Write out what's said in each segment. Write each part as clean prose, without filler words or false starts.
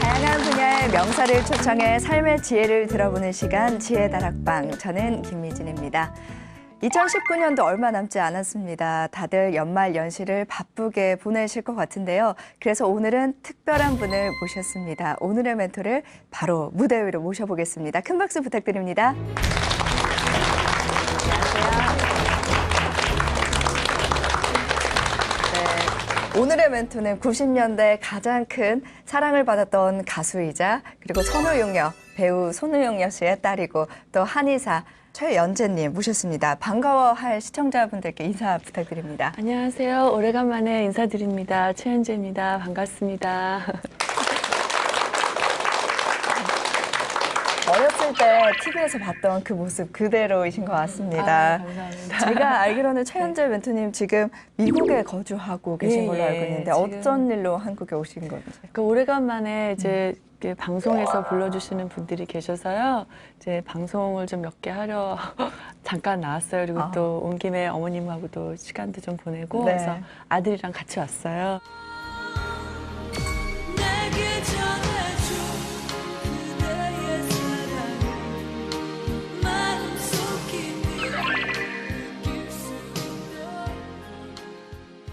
다양한 분야의 명사를 초청해 삶의 지혜를 들어보는 시간 지혜다락방. 저는 김미진입니다. 2019년도 얼마 남지 않았습니다. 다들 연말 연시를 바쁘게 보내실 것 같은데요. 그래서 오늘은 특별한 분을 모셨습니다. 오늘의 멘토를 바로 무대 위로 모셔보겠습니다. 큰 박수 부탁드립니다. 오늘의 멘토는 90년대 가장 큰 사랑을 받았던 가수이자 그리고 선우용녀, 배우 선우용녀 씨의 딸이고 또 한의사 최연재님 모셨습니다. 반가워할 시청자분들께 인사 부탁드립니다. 안녕하세요. 오래간만에 인사드립니다. 최연재입니다. 반갑습니다. 어렸을 때 TV에서 봤던 그 모습 그대로이신 것 같습니다. 감사합니다. 제가 알기로는 최연재 멘토님 지금 미국에 거주하고 계신 걸로 알고 있는데 어쩐 일로 한국에 오신 건지. 오래간만에 이제 이렇게 방송에서 불러주시는 분들이 계셔서요. 이제 방송을 좀 몇 개 하려 잠깐 나왔어요. 그리고 또 온 김에 어머님하고도 시간도 좀 보내고 네. 그래서 아들이랑 같이 왔어요.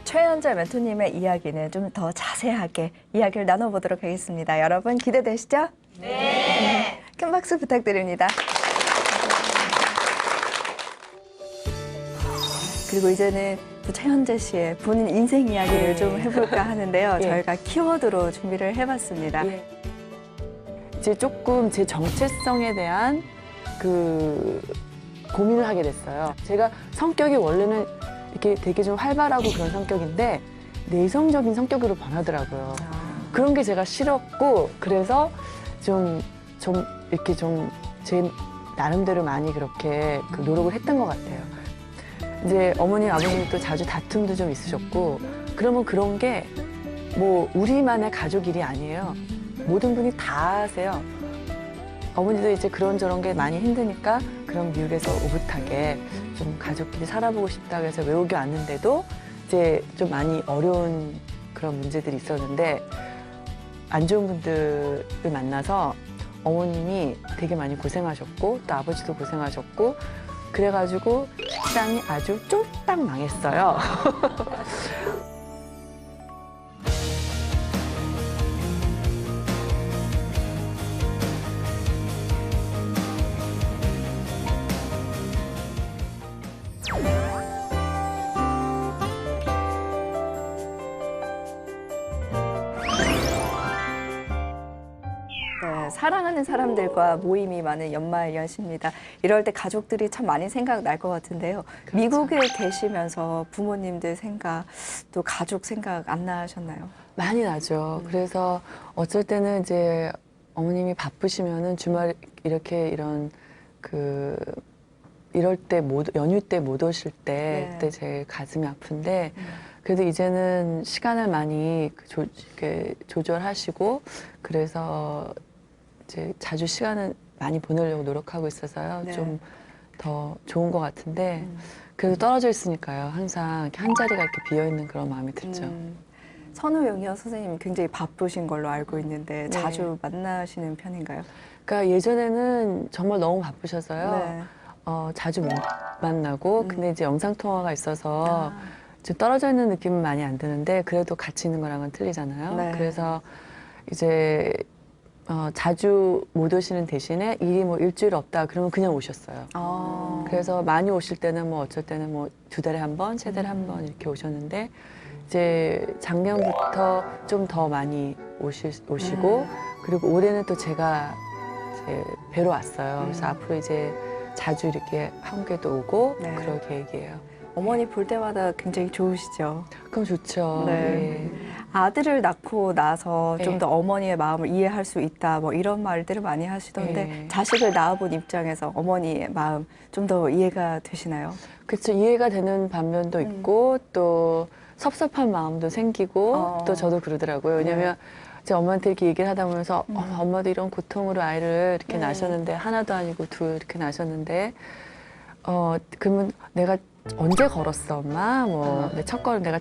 최연재 멘토님의 이야기는 좀 더 자세하게 이야기를 나눠보도록 하겠습니다. 여러분 기대되시죠? 네. 큰 박수 부탁드립니다. 그리고 이제는 또 최연재 씨의 본인 인생 이야기를 좀 해볼까 하는데요. 저희가 키워드로 준비를 해봤습니다. 이제 조금 제 정체성에 대한 그 고민을 하게 됐어요. 제가 성격이 원래는 이렇게 되게 좀 활발하고 그런 성격인데 내성적인 성격으로 변하더라고요. 그런 게 제가 싫었고 그래서 좀 이렇게 좀 제 나름대로 많이 그렇게 노력을 했던 것 같아요. 이제 어머니 아버님이 또 자주 다툼도 좀 있으셨고 그러면 그런 게 뭐 우리만의 가족 일이 아니에요. 모든 분이 다 하세요. 어머니도 이제 그런저런 게 많이 힘드니까 그럼 미국에서 오붓하게 좀 가족끼리 살아보고 싶다 그래서 외국에 왔는데도 이제 좀 많이 어려운 그런 문제들이 있었는데 안 좋은 분들을 만나서 어머님이 되게 많이 고생하셨고 또 아버지도 고생하셨고 그래가지고 식당이 아주 쫄딱 망했어요. 네, 사랑하는 사람들과 모임이 많은 연말 연시입니다. 이럴 때 가족들이 참 많이 생각날 것 같은데요. 그렇죠. 미국에 계시면서 부모님들 생각, 또 가족 생각 안 나셨나요? 많이 나죠. 그래서 어쩔 때는 이제 어머님이 바쁘시면은 주말 이렇게 이럴 때 연휴 때 못 오실 때 그때 제일 가슴이 아픈데 그래도 이제는 시간을 많이 이렇게 조절하시고 그래서 이제 자주 시간을 많이 보내려고 노력하고 있어서요. 네. 좀 더 좋은 것 같은데 그래도 떨어져 있으니까요. 항상 이렇게 한 자리가 이렇게 비어 있는 그런 마음이 들죠. 선우용녀 선생님 굉장히 바쁘신 걸로 알고 있는데 자주 만나시는 편인가요? 그러니까 예전에는 정말 너무 바쁘셔서요. 네. 자주 못 만나고 근데 이제 영상 통화가 있어서 좀 떨어져 있는 느낌은 많이 안 드는데 그래도 같이 있는 거랑은 틀리잖아요. 네. 그래서 이제 자주 못 오시는 대신에 일이 뭐 일주일 없다 그러면 그냥 오셨어요. 그래서 많이 오실 때는 뭐 어쩔 때는 뭐 2달에 한 번, 3달에 한 번 이렇게 오셨는데 이제 작년부터 좀 더 많이 오시고 그리고 올해는 또 제가 이제 뵈러 왔어요. 그래서 앞으로 이제 자주 이렇게 한국에도 오고 네. 그럴 계획이에요. 어머니 볼 때마다 굉장히 좋으시죠? 그럼 좋죠. 네. 예. 아들을 낳고 나서 좀 네. 더 어머니의 마음을 이해할 수 있다 뭐 이런 말들을 많이 하시던데 네. 자식을 낳아본 입장에서 어머니의 마음 좀 더 이해가 되시나요? 그렇죠. 이해가 되는 반면도 있고 또 섭섭한 마음도 생기고 또 저도 그러더라고요. 왜냐면 제 엄마한테 이렇게 얘기를 하다 보면서 엄마도 이런 고통으로 아이를 이렇게 낳으셨는데 하나도 아니고 둘 이렇게 낳으셨는데 그러면 내가 언제 걸었어 엄마? 뭐 내 첫 걸음 내가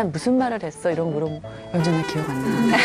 무슨 말을 했어? 이런 거 물어보면 여전히 기억 안 나는데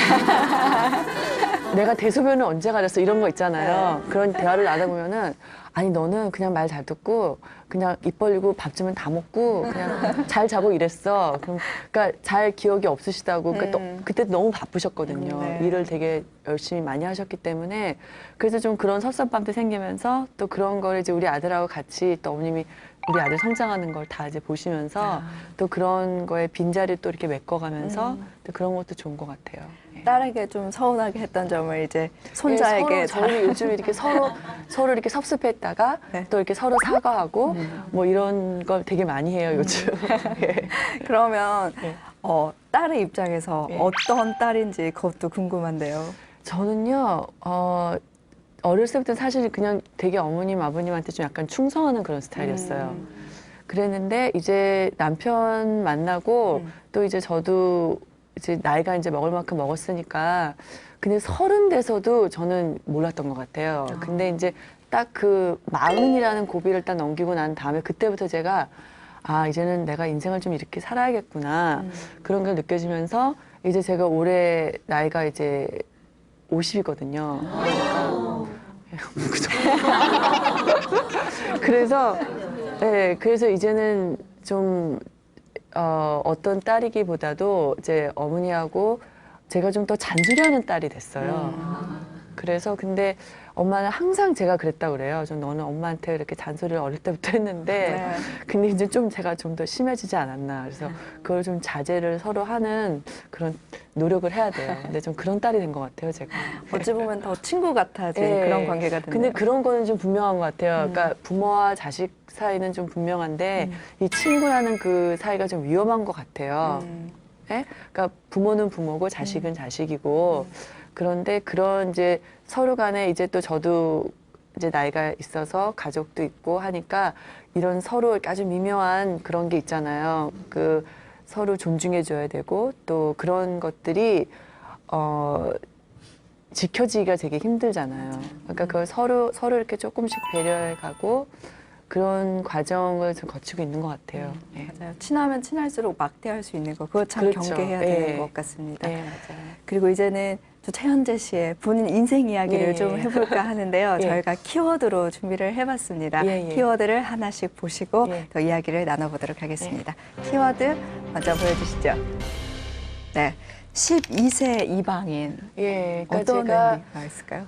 내가 대소변을 언제 가렸어 이런 거 있잖아요. 그런 대화를 나눠보면은 아니 너는 그냥 말 잘 듣고 그냥 입 벌리고 밥 주면 다 먹고 그냥 잘 자고 이랬어. 그러니까 잘 기억이 없으시다고. 그러니까 그때 너무 바쁘셨거든요. 네. 일을 되게 열심히 많이 하셨기 때문에 그래서 좀 그런 섭섭함도 생기면서 또 그런 걸 이제 우리 아들하고 같이 또 어머님이 우리 아들 성장하는 걸 다 이제 보시면서 또 그런 거에 빈자리를 또 이렇게 메꿔가면서 또 그런 것도 좋은 것 같아요. 예. 딸에게 좀 서운하게 했던 점을 이제 손자에게 네, 저희 요즘 이렇게 서로 이렇게 섭섭했다가 네. 또 이렇게 서로 사과하고 뭐 이런 걸 되게 많이 해요 요즘. 예. 그러면 네. 딸의 입장에서 네. 어떤 딸인지 그것도 궁금한데요. 저는요 어렸을 때부터 사실 그냥 되게 어머님 아버님한테 좀 약간 충성하는 그런 스타일이었어요. 그랬는데 이제 남편 만나고 또 이제 저도 이제 나이가 이제 먹을 만큼 먹었으니까 근데 30 돼서도 저는 몰랐던 것 같아요. 근데 이제 딱 그 40이라는 고비를 딱 넘기고 난 다음에 그때부터 제가 아 이제는 내가 인생을 좀 이렇게 살아야겠구나 그런 걸 느껴지면서 이제 제가 올해 나이가 이제 50이거든요. 그래서 네, 그래서 이제는 좀 어떤 딸이기보다도 이제 어머니하고 제가 좀 더 잔소리하는 딸이 됐어요. 그래서 근데 엄마는 항상 제가 그랬다고 그래요. 좀 너는 엄마한테 이렇게 잔소리를 어릴 때부터 했는데 네. 근데 이제 좀 제가 좀 더 심해지지 않았나. 그래서 그걸 좀 자제를 서로 하는 그런 노력을 해야 돼요. 근데 좀 그런 딸이 된 것 같아요, 제가. 어찌 보면 더 친구 같아진 네. 그런 관계가 됐네요. 근데 그런 거는 좀 분명한 것 같아요. 그러니까 부모와 자식 사이는 좀 분명한데 이 친구라는 그 사이가 좀 위험한 것 같아요. 네? 그러니까 부모는 부모고 자식은 자식이고 그런데 그런 이제 서로 간에 이제 또 저도 이제 나이가 있어서 가족도 있고 하니까 이런 서로 아주 미묘한 그런 게 있잖아요. 그 서로 존중해 줘야 되고 또 그런 것들이 지켜지기가 되게 힘들잖아요. 그러니까 그걸 서로 이렇게 조금씩 배려해 가고 그런 과정을 좀 거치고 있는 것 같아요. 네. 맞아요. 친하면 친할수록 막대할 수 있는 거 그거 참 그렇죠. 경계해야 네. 되는 것 같습니다. 네, 맞아요. 그리고 이제는 또 최현재 씨의 본인 인생 이야기를 네. 좀 해볼까 하는데요. 예. 저희가 키워드로 준비를 해봤습니다. 예, 예. 키워드를 하나씩 보시고 예. 더 이야기를 나눠보도록 하겠습니다. 키워드 먼저 보여주시죠. 네, 12세 이방인. 예, 그러니까 어떤 제가 의미가 있을까요?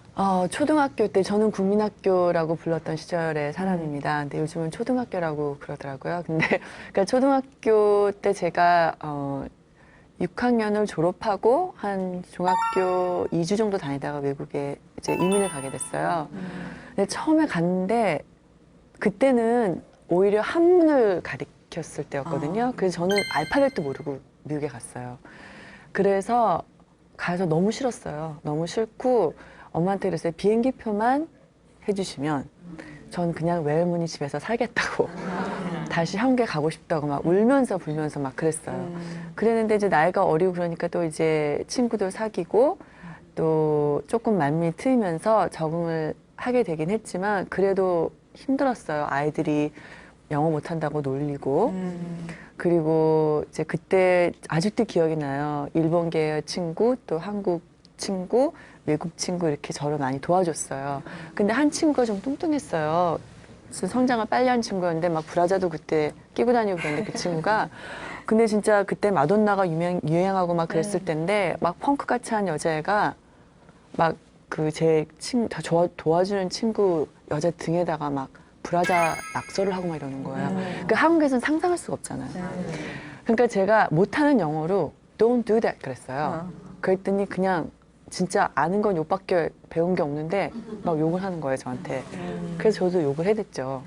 초등학교 때 저는 국민학교라고 불렀던 시절의 사람입니다. 근데 요즘은 초등학교라고 그러더라고요. 근데 그러니까 초등학교 때 제가 6학년을 졸업하고 한 중학교 2주 정도 다니다가 외국에 이제 이민을 가게 됐어요. 근데 처음에 갔는데 그때는 오히려 한문을 가르쳤을 때였거든요. 그래서 저는 알파벳도 모르고 미국에 갔어요. 그래서 가서 너무 싫었어요. 너무 싫고 엄마한테 그랬어요. 비행기표만 해주시면 전 그냥 외할머니 집에서 살겠다고 다시 한국에 가고 싶다고 막 울면서 불면서 막 그랬어요. 그랬는데 이제 나이가 어리고 그러니까 또 이제 친구들 사귀고 또 조금 만미 트이면서 적응을 하게 되긴 했지만 그래도 힘들었어요. 아이들이 영어 못한다고 놀리고 그리고 이제 그때 아직도 기억이 나요. 일본계 친구 또 한국 친구 외국 친구 이렇게 저를 많이 도와줬어요. 근데 한 친구가 좀 뚱뚱했어요. 성장을 빨리 한 친구였는데 막 브라자도 그때 끼고 다니고 그랬는데 그 친구가 근데 진짜 그때 마돈나가 유행하고 막 그랬을 때인데 막 펑크같이 한 여자애가 막 그 제 다 도와주는 친구 여자 등에다가 막 브라자 낙서를 하고 막 이러는 거예요. 그 한국에서는 상상할 수가 없잖아요. 그러니까 제가 못하는 영어로 don't do that 그랬어요. 그랬더니 그냥 진짜 아는 건 욕밖에 배운 게 없는데 막 욕을 하는 거예요, 저한테. 그래서 저도 욕을 해댔죠.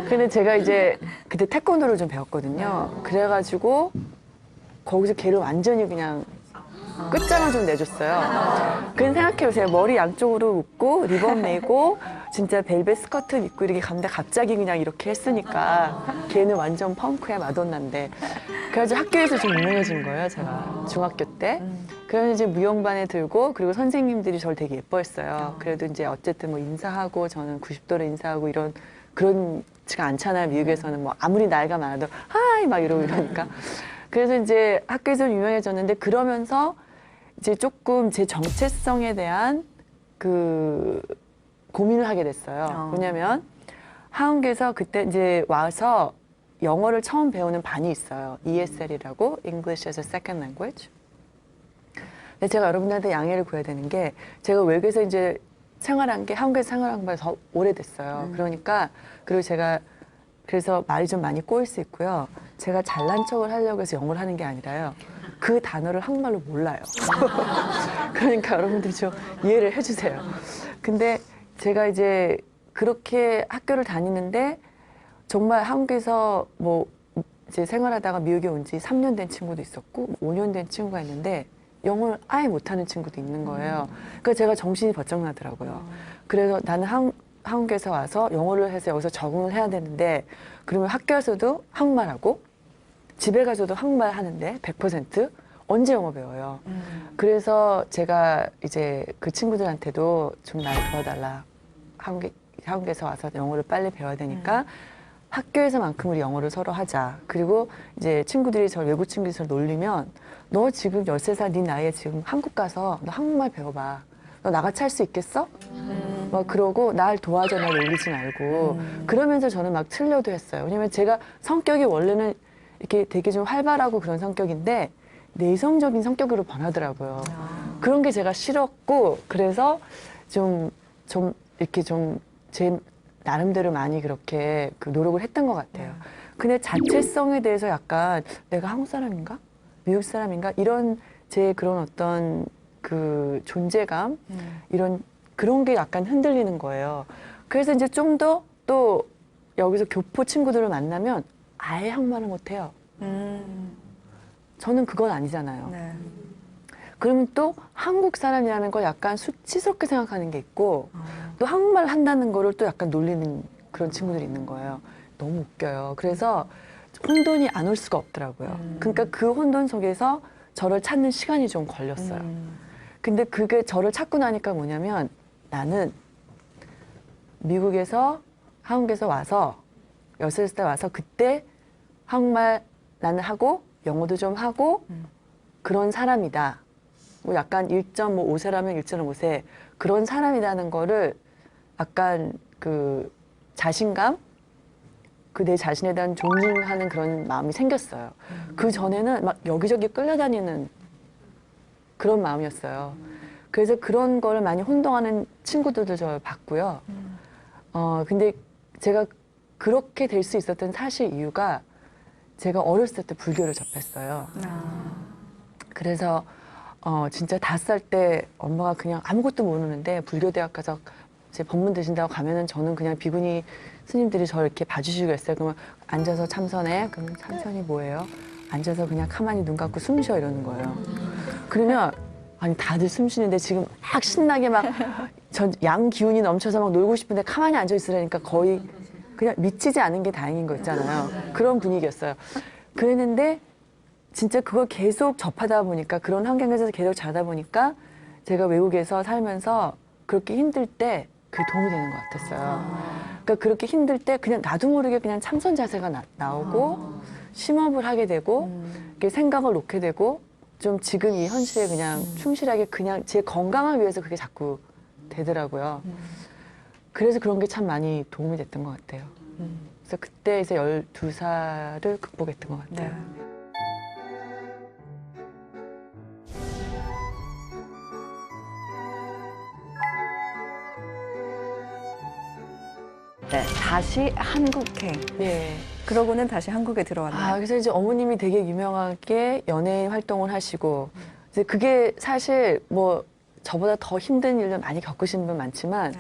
근데 제가 이제 그때 태권도를 좀 배웠거든요. 그래가지고 거기서 걔를 완전히 그냥 끝장을 좀 내줬어요. 그냥 생각해보세요. 머리 양쪽으로 묶고 리본 메고 진짜 벨벳 스커트 입고 이렇게 갔는데 갑자기 그냥 이렇게 했으니까 걔는 완전 펑크야 마돈나인데 그래가지고 학교에서 좀 유명해진 거예요, 제가 중학교 때. 그래서 이제 무용반에 들고 그리고 선생님들이 저를 되게 예뻐했어요. 그래도 이제 어쨌든 뭐 인사하고 저는 90도로 인사하고 그런지가 않잖아요. 미국에서는 뭐 아무리 나이가 많아도 하이 막 이러고 이러니까. 그래서 이제 학교에서 유명해졌는데 그러면서 이제 조금 제 정체성에 대한 그 고민을 하게 됐어요. 왜냐면 한국에서 그때 이제 와서 영어를 처음 배우는 반이 있어요. ESL이라고 English as a Second Language. 근데 제가 여러분들한테 양해를 구해야 되는 게 제가 외국에서 이제 생활한 게 한국에서 생활한 것보다 더 오래됐어요. 그러니까 그리고 제가 그래서 말이 좀 많이 꼬일 수 있고요. 제가 잘난 척을 하려고 해서 영어를 하는 게 아니라요. 그 단어를 한국말로 몰라요. 그러니까 여러분들이 좀 이해를 해주세요. 근데 제가 이제 그렇게 학교를 다니는데 정말 한국에서 뭐 이제 생활하다가 미국에 온 지 3년 된 친구도 있었고 5년 된 친구가 있는데 영어를 아예 못하는 친구도 있는 거예요. 그러니까 제가 정신이 번쩍 나더라고요. 그래서 나는 한국에서 와서 영어를 해서 여기서 적응을 해야 되는데 그러면 학교에서도 한국말하고 집에 가서도 한국말 하는데 100% 언제 영어 배워요. 그래서 제가 이제 그 친구들한테도 좀 날 도와달라. 한국에서 와서 영어를 빨리 배워야 되니까 학교에서만큼 우리 영어를 서로 하자. 그리고 이제 친구들이 외국 친구들이 저를 놀리면 너 지금 13살 네 나이에 지금 한국 가서 너 한국말 배워봐. 너 나같이 할 수 있겠어? 막 그러고 날 도와줘, 날 놀리지 말고. 그러면서 저는 막 틀려도 했어요. 왜냐면 제가 성격이 원래는 이렇게 되게 좀 활발하고 그런 성격인데 내성적인 성격으로 변하더라고요. 그런 게 제가 싫었고 그래서 좀 이렇게 좀 제 나름대로 많이 그렇게 그 노력을 했던 것 같아요. 근데 자체성에 대해서 약간 내가 한국 사람인가? 미국 사람인가? 이런 제 그런 어떤 그 존재감 이런 그런 게 약간 흔들리는 거예요. 그래서 이제 좀 더 또 여기서 교포 친구들을 만나면 아예 한국말을 못해요. 저는 그건 아니잖아요. 네. 그러면 또 한국 사람이라는 걸 약간 수치스럽게 생각하는 게 있고 또 한국말 한다는 거를 또 약간 놀리는 그런 친구들이 있는 거예요. 너무 웃겨요. 그래서 혼돈이 안 올 수가 없더라고요. 그러니까 그 혼돈 속에서 저를 찾는 시간이 좀 걸렸어요. 근데 그게 저를 찾고 나니까 뭐냐면 나는 미국에서 한국에서 와서 16살 와서 그때 한국말 나는 하고 영어도 좀 하고 그런 사람이다. 뭐 약간 1.5세라면 1.5세 그런 사람이라는 거를 약간 그 자신감 그 내 자신에 대한 존중하는 그런 마음이 생겼어요. 그 전에는 막 여기저기 끌려다니는 그런 마음이었어요. 그래서 그런 거를 많이 혼동하는 친구들도 저 봤고요. 근데 제가 그렇게 될 수 있었던 사실 이유가 제가 어렸을 때 불교를 접했어요. 그래서 진짜 5살 때 엄마가 그냥 아무것도 모르는데 불교대학 가서 제 법문 드신다고 가면은 저는 그냥 비구니 스님들이 저를 이렇게 봐주시고 했어요. 그러면 앉아서 참선해. 그러면 참선이 뭐예요? 앉아서 그냥 가만히 눈 감고 숨 쉬어 이러는 거예요. 그러면 아니 다들 숨 쉬는데 지금 막 신나게 막 전 양 기운이 넘쳐서 막 놀고 싶은데 가만히 앉아 있으라니까 거의 그냥 미치지 않은 게 다행인 거 있잖아요. 그런 분위기였어요. 그랬는데 진짜 그걸 계속 접하다 보니까 그런 환경에서 계속 자다 보니까 제가 외국에서 살면서 그렇게 힘들 때 그게 도움이 되는 것 같았어요. 그러니까 그렇게 힘들 때 그냥 나도 모르게 그냥 참선 자세가 나오고 심호흡을 하게 되고 이렇게 생각을 놓게 되고 좀 지금 이 현실에 그냥 충실하게 그냥 제 건강을 위해서 그게 자꾸 되더라고요. 그래서 그런 게 참 많이 도움이 됐던 것 같아요. 그래서 그때 이제 12살을 극복했던 것 같아요. 네. 네, 다시 한국행. 네. 그러고는 다시 한국에 들어왔나요? 그래서 이제 어머님이 되게 유명하게 연예인 활동을 하시고, 이제 그게 사실 뭐 저보다 더 힘든 일을 많이 겪으신 분 많지만,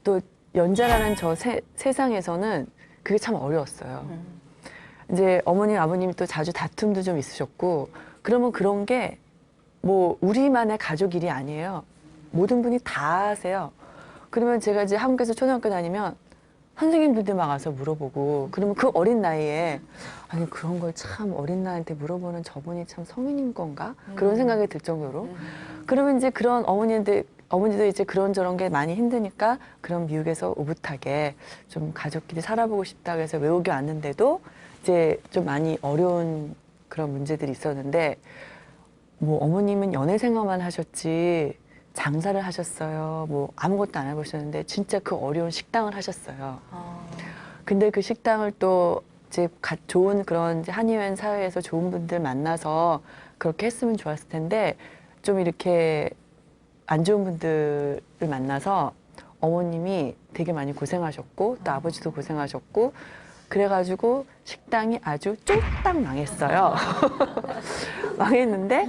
또 연자라는 저 세상에서는 그게 참 어려웠어요. 이제 어머님, 아버님이 또 자주 다툼도 좀 있으셨고, 그러면 그런 게 뭐 우리만의 가족 일이 아니에요. 모든 분이 다 하세요. 그러면 제가 이제 한국에서 초등학교 다니면 선생님들만 와서 물어보고 그러면 그 어린 나이에 아니 그런 걸 참 어린 나이한테 물어보는 저분이 참 성인인 건가? 그런 생각이 들 정도로 그러면 이제 그런 어머니도 이제 그런저런 게 많이 힘드니까 그런 미국에서 오붓하게 좀 가족끼리 살아보고 싶다 그래서 외국에 왔는데도 이제 좀 많이 어려운 그런 문제들이 있었는데 뭐 어머님은 연애 생활만 하셨지 장사를 하셨어요. 뭐 아무것도 안 해보셨는데 진짜 그 어려운 식당을 하셨어요. 근데 그 식당을 또 이제 좋은 그런 이제 한의원 사회에서 좋은 분들 만나서 그렇게 했으면 좋았을 텐데 좀 이렇게 안 좋은 분들을 만나서 어머님이 되게 많이 고생하셨고 또 아버지도 고생하셨고 그래가지고 식당이 아주 쫄딱 망했어요. 망했는데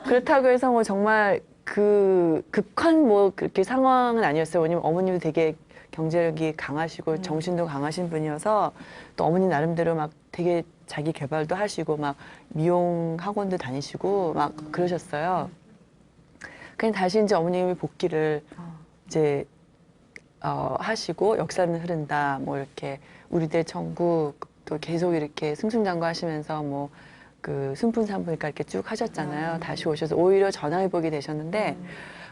그렇다고 해서 뭐 정말 그 극한 뭐 그렇게 상황은 아니었어요. 왜냐면 어머님도 되게 경제력이 강하시고 정신도 강하신 분이어서 또 어머니 나름대로 막 되게 자기 개발도 하시고 막 미용 학원도 다니시고 막 그러셨어요. 그냥 다시 이제 어머님이 복귀를 이제 하시고 역사는 흐른다 뭐 이렇게 우리들 천국 또 계속 이렇게 승승장구하시면서 뭐 그 순푼산부니까 이렇게 쭉 하셨잖아요. 다시 오셔서 오히려 전화위복이 되셨는데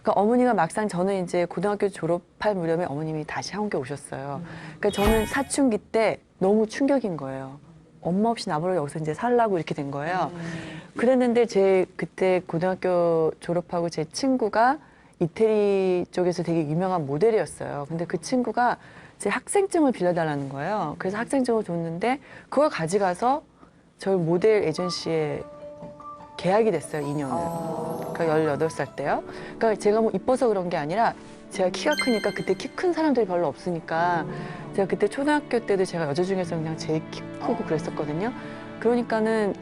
그러니까 어머니가 막상 저는 이제 고등학교 졸업할 무렵에 어머님이 다시 한국에 오셨어요. 그러니까 저는 사춘기 때 너무 충격인 거예요. 엄마 없이 나보러 여기서 이제 살라고 이렇게 된 거예요. 그랬는데 제 그때 고등학교 졸업하고 제 친구가 이태리 쪽에서 되게 유명한 모델이었어요. 근데 그 친구가 제 학생증을 빌려달라는 거예요. 그래서 학생증을 줬는데 그걸 가져가서 저희 모델 에이전시에 계약이 됐어요, 2년을. 그러니까 18살 때요. 그러니까 제가 뭐 이뻐서 그런 게 아니라 제가 키가 크니까 그때 키 큰 사람들이 별로 없으니까 제가 그때 초등학교 때도 제가 여자 중에서 그냥 제일 키 크고 그랬었거든요. 그러니까는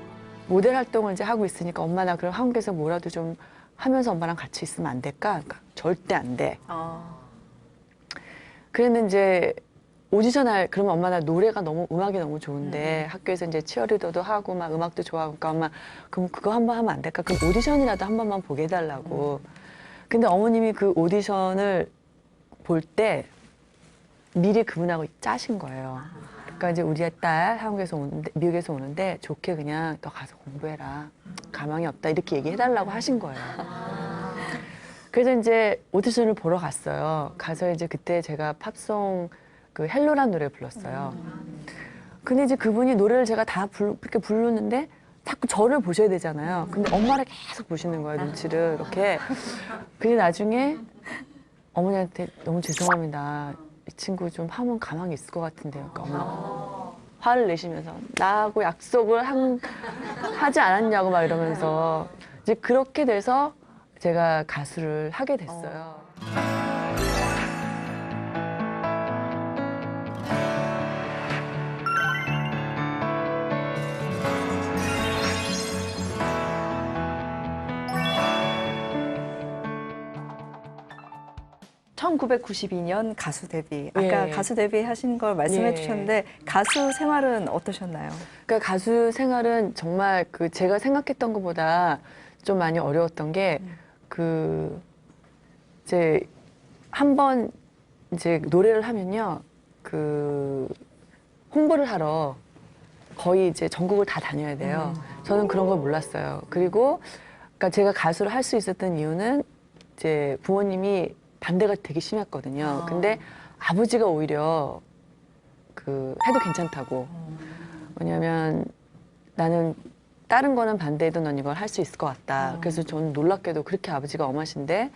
모델 활동을 이제 하고 있으니까 엄마 나 그럼 한국에서 뭐라도 좀 하면서 엄마랑 같이 있으면 안 될까? 그러니까 절대 안 돼. 그랬는데 이제 오디션 그러면 엄마 나 노래가 너무 음악이 너무 좋은데 학교에서 이제 치어리더도 하고 막 음악도 좋아하고 그러니까 엄마 그럼 그거 한번 하면 안 될까? 그럼 오디션이라도 한 번만 보게 해달라고. 근데 어머님이 그 오디션을 볼 때 미리 그분하고 짜신 거예요. 그러니까 이제 우리 딸 한국에서 오는데 미국에서 오는데 좋게 그냥 너 가서 공부해라. 가망이 없다 이렇게 얘기해달라고 하신 거예요. 그래서 이제 오디션을 보러 갔어요. 가서 이제 그때 제가 팝송 그 헬로란 노래 불렀어요. 근데 이제 그분이 노래를 제가 다 이렇게 부르는데 자꾸 저를 보셔야 되잖아요. 근데 엄마를 계속 보시는 거예요, 눈치를 이렇게. 근데 나중에 어머니한테 너무 죄송합니다. 이 친구 좀 하면 가망이 있을 것 같은데요. 그러니까 엄마 화를 내시면서 나하고 약속을 하지 않았냐고 막 이러면서 이제 그렇게 돼서 제가 가수를 하게 됐어요. (1992년) 가수 데뷔. 아까 예. 가수 데뷔 하신 걸 말씀해 예. 주셨는데 가수 생활은 어떠셨나요? 그러니까 가수 생활은 정말 그 제가 생각했던 것보다 좀 많이 어려웠던 게 그 이제 한 번 이제 노래를 하면요 그 홍보를 하러 거의 이제 전국을 다 다녀야 돼요. 저는 그런 걸 몰랐어요. 그리고 그러니까 제가 가수를 할 수 있었던 이유는 이제 부모님이 반대가 되게 심했거든요. 근데 아버지가 오히려 그 해도 괜찮다고. 왜냐면 나는 다른 거는 반대해도 넌 이걸 할 수 있을 것 같다. 그래서 저는 놀랍게도 그렇게 아버지가 엄하신데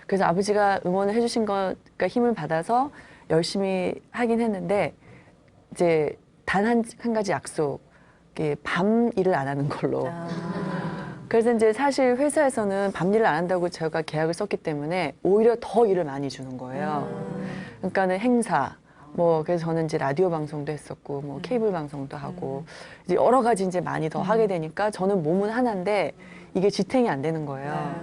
그래서 아버지가 응원을 해주신 거가 힘을 받아서 열심히 하긴 했는데 이제 단 한 가지 약속, 밤 일을 안 하는 걸로. 그래서 이제 사실 회사에서는 밤 일을 안 한다고 제가 계약을 썼기 때문에 오히려 더 일을 많이 주는 거예요. 그러니까는 행사, 뭐 그래서 저는 이제 라디오 방송도 했었고 뭐 케이블 방송도 하고 이제 여러 가지 이제 많이 더 하게 되니까 저는 몸은 하나인데 이게 지탱이 안 되는 거예요.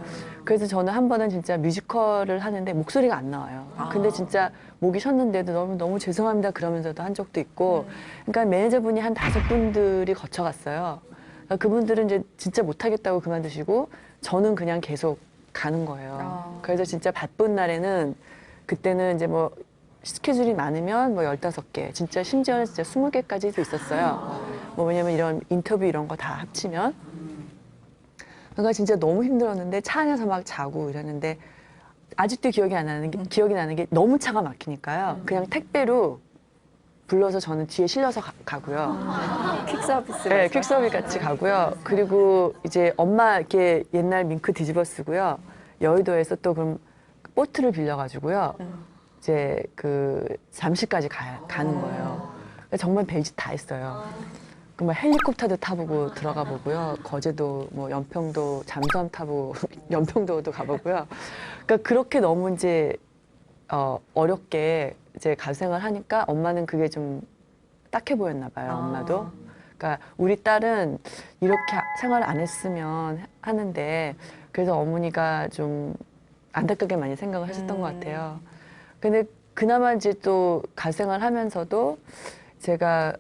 그래서 저는 한 번은 진짜 뮤지컬을 하는데 목소리가 안 나와요. 근데 진짜 목이 쉬었는데도 너무 죄송합니다 그러면서도 한 적도 있고 그러니까 매니저분이 한 5분들이 거쳐갔어요. 그러니까 그분들은 이제 진짜 못하겠다고 그만두시고 저는 그냥 계속 가는 거예요. 그래서 진짜 바쁜 날에는 그때는 이제 뭐 스케줄이 많으면 뭐 15개, 진짜 심지어는 진짜 20개까지도 있었어요. 뭐 왜냐면 이런 인터뷰 이런 거 다 합치면. 그러니까 진짜 너무 힘들었는데 차 안에서 막 자고 이랬는데 아직도 기억이 나는 게 너무 차가 막히니까요. 그냥 택배로 불러서 저는 뒤에 실려서 가고요. 퀵 서비스. 네, 퀵서비 같이 가고요. 그리고 이제 엄마 이렇게 옛날 밍크 뒤집어 쓰고요. 여의도에서 또 그럼 보트를 빌려가지고요. 이제 그 잠실까지 가는 거예요. 그러니까 정말 별짓 다 했어요. 그막 헬리콥터도 타보고 들어가 보고요. 거제도, 뭐 연평도 잠수함 타보고 연평도도 가보고요. 그러니까 그렇게 너무 이제 어렵게 이제 가생을 하니까 엄마는 그게 좀 딱해 보였나 봐요. 엄마도. 그러니까 우리 딸은 이렇게 생활을 안 했으면 하는데 그래서 어머니가 좀 안타깝게 많이 생각을 하셨던 것 같아요. 근데 그나마 이제 또 가생을 하면서도 제가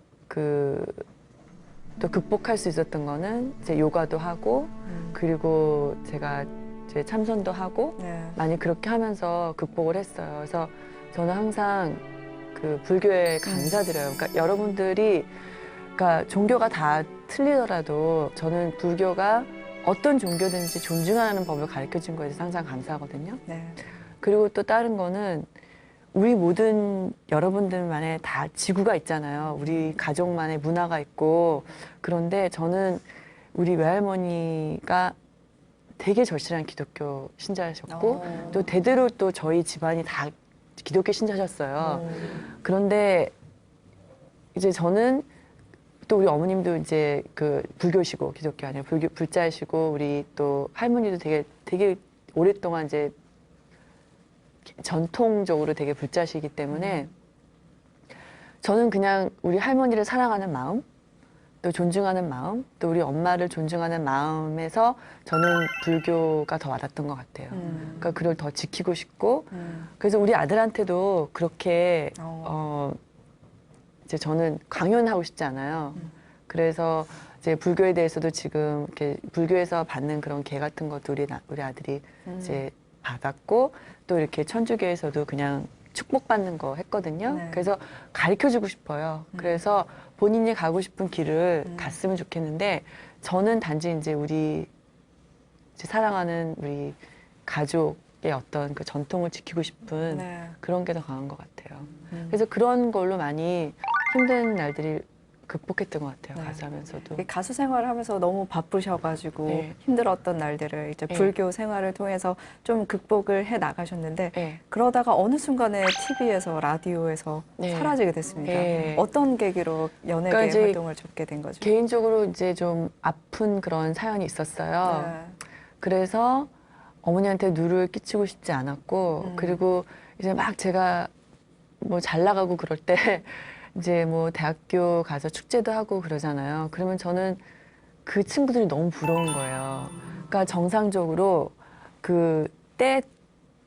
또 극복할 수 있었던 거는 이제 요가도 하고 그리고 제가 이제 참선도 하고 네. 많이 그렇게 하면서 극복을 했어요. 그래서 저는 항상 그 불교에 감사드려요. 그러니까 여러분들이 그러니까 종교가 다 틀리더라도 저는 불교가 어떤 종교든지 존중하는 법을 가르쳐 준 거에 대해서 항상 감사하거든요. 네. 그리고 또 다른 거는 우리 모든 여러분들만의 다 지구가 있잖아요. 우리 가족만의 문화가 있고 그런데 저는 우리 외할머니가 되게 절실한 기독교 신자셨고 또 대대로 또 저희 집안이 다 기독교 신자셨어요. 그런데 이제 저는 또 우리 어머님도 이제 그 불교시고 기독교 아니고 불자이시고 우리 또 할머니도 되게 오랫동안 이제 전통적으로 되게 불자시기 때문에 저는 그냥 우리 할머니를 사랑하는 마음, 또 존중하는 마음, 또 우리 엄마를 존중하는 마음에서 저는 불교가 더 와닿던 것 같아요. 그러니까 그걸 더 지키고 싶고 그래서 우리 아들한테도 그렇게 이제 저는 강요하고 싶지 않아요. 그래서 이제 불교에 대해서도 지금 이렇게 불교에서 받는 그런 계 같은 것도 우리 아들이 이제 받았고 또 이렇게 천주교에서도 그냥 축복받는 거 했거든요. 네. 그래서 가르쳐주고 싶어요. 그래서 본인이 가고 싶은 길을 갔으면 좋겠는데 저는 단지 이제 우리 이제 사랑하는 우리 가족의 어떤 그 전통을 지키고 싶은 네. 그런 게 더 강한 것 같아요. 그래서 그런 걸로 많이 힘든 날들이 극복했던 것 같아요. 네. 가수하면서도. 가수 생활을 하면서 너무 바쁘셔가지고 네. 힘들었던 날들을 이제 네. 불교 생활을 통해서 좀 극복을 해 나가셨는데 네. 그러다가 어느 순간에 TV에서 라디오에서 네. 사라지게 됐습니다. 네. 어떤 계기로 연예계 그러니까 이제 활동을 접게 된 거죠? 개인적으로 이제 좀 아픈 그런 사연이 있었어요. 네. 그래서 어머니한테 누를 끼치고 싶지 않았고 그리고 이제 막 제가 뭐 잘 나가고 그럴 때 이제 뭐 대학교 가서 축제도 하고 그러잖아요. 그러면 저는 그 친구들이 너무 부러운 거예요. 그러니까 정상적으로 그 때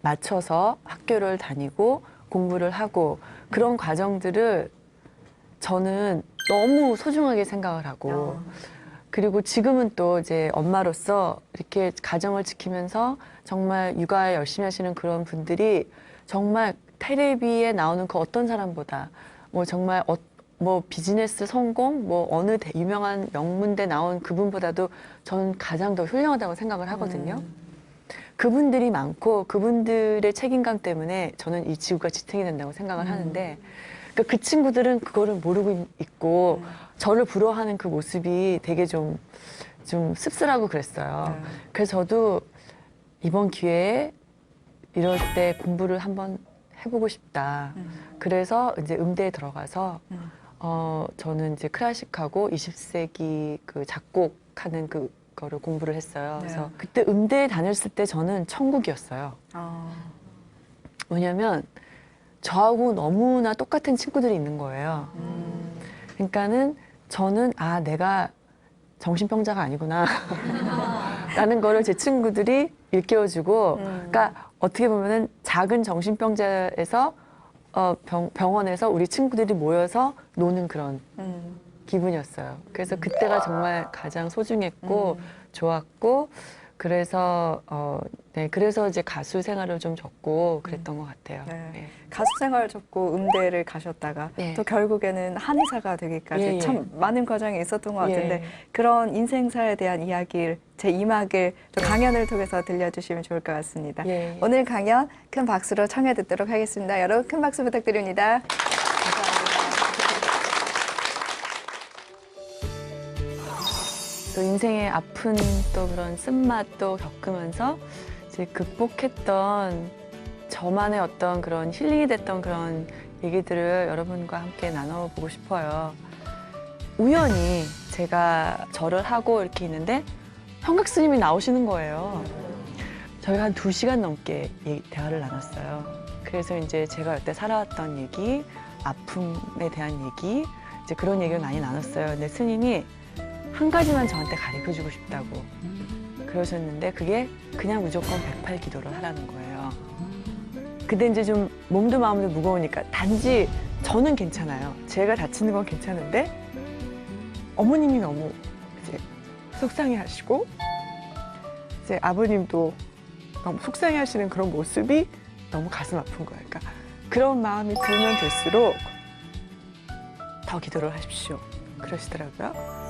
맞춰서 학교를 다니고 공부를 하고 그런 과정들을 저는 너무 소중하게 생각을 하고 그리고 지금은 또 이제 엄마로서 이렇게 가정을 지키면서 정말 육아 열심히 하시는 그런 분들이 정말 텔레비에 나오는 그 어떤 사람보다 뭐 정말 뭐 비즈니스 성공 뭐 어느 유명한 명문대 나온 그분보다도 저는 가장 더 훌륭하다고 생각을 하거든요. 그분들이 많고 그분들의 책임감 때문에 저는 이 지구가 지탱이 된다고 생각을 하는데 그러니까 그 친구들은 그거를 모르고 있고 저를 부러워하는 그 모습이 되게 좀 씁쓸하고 그랬어요. 네. 그래서 저도 이번 기회에 이럴 때 공부를 한번 해보고 싶다. 그래서 이제 음대에 들어가서 저는 이제 클래식하고 20세기 그 작곡하는 그거를 공부를 했어요. 네. 그래서 그때 음대에 다녔을 때 저는 천국이었어요. 왜냐면 저하고 너무나 똑같은 친구들이 있는 거예요. 그러니까는 저는 내가 정신병자가 아니구나 라는 거를 제 친구들이 일깨워주고 그러니까 어떻게 보면은 작은 정신병자에서 병원에서 우리 친구들이 모여서 노는 그런 기분이었어요. 그래서 그때가 정말 가장 소중했고 좋았고 그래서 네 그래서 이제 가수 생활을 좀 접고 그랬던 것 같아요. 네. 네. 가수 생활을 접고 음대를 가셨다가 네. 또 결국에는 한의사가 되기까지 예, 예. 참 많은 과정이 있었던 것 같은데 예. 그런 인생사에 대한 이야기를 제 2막을 좀 강연을 통해서 들려주시면 좋을 것 같습니다. 예. 오늘 강연 큰 박수로 청해 듣도록 하겠습니다. 여러분 큰 박수 부탁드립니다. 감사합니다. 또 인생의 아픈 또 그런 쓴맛도 겪으면서 이제 극복했던 저만의 어떤 그런 힐링이 됐던 그런 얘기들을 여러분과 함께 나눠보고 싶어요. 우연히 제가 절을 하고 이렇게 있는데 형각 스님이 나오시는 거예요. 저희가 한 2시간 넘게 대화를 나눴어요. 그래서 이제 제가 여태 살아왔던 얘기, 아픔에 대한 얘기, 이제 그런 얘기를 많이 나눴어요. 근데 스님이 한 가지만 저한테 가르쳐주고 싶다고 그러셨는데 그게 그냥 무조건 108기도를 하라는 거예요. 근데 이제 좀 몸도 마음도 무거우니까 단지 저는 괜찮아요. 제가 다치는 건 괜찮은데 어머님이 너무 이제 속상해하시고 이제 아버님도 너무 속상해하시는 그런 모습이 너무 가슴 아픈 거예요. 그러니까 그런 마음이 들면 들수록 더 기도를 하십시오. 그러시더라고요.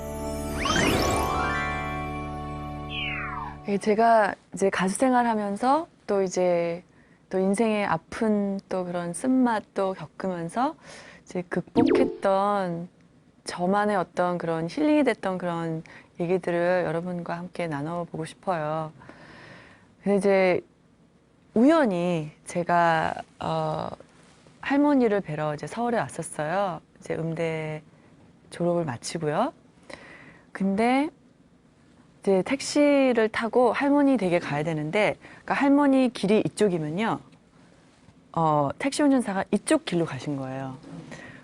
제가 이제 가수 생활하면서 또 이제 또 인생의 아픈 또 그런 쓴맛도 겪으면서 이제 극복했던 저만의 어떤 그런 힐링이 됐던 그런 얘기들을 여러분과 함께 나눠보고 싶어요. 근데 이제 우연히 제가 할머니를 뵈러 이제 서울에 왔었어요. 이제 음대 졸업을 마치고요. 근데 이제 택시를 타고 할머니 댁에 가야 되는데, 그러니까 할머니 길이 이쪽이면요, 택시 운전사가 이쪽 길로 가신 거예요.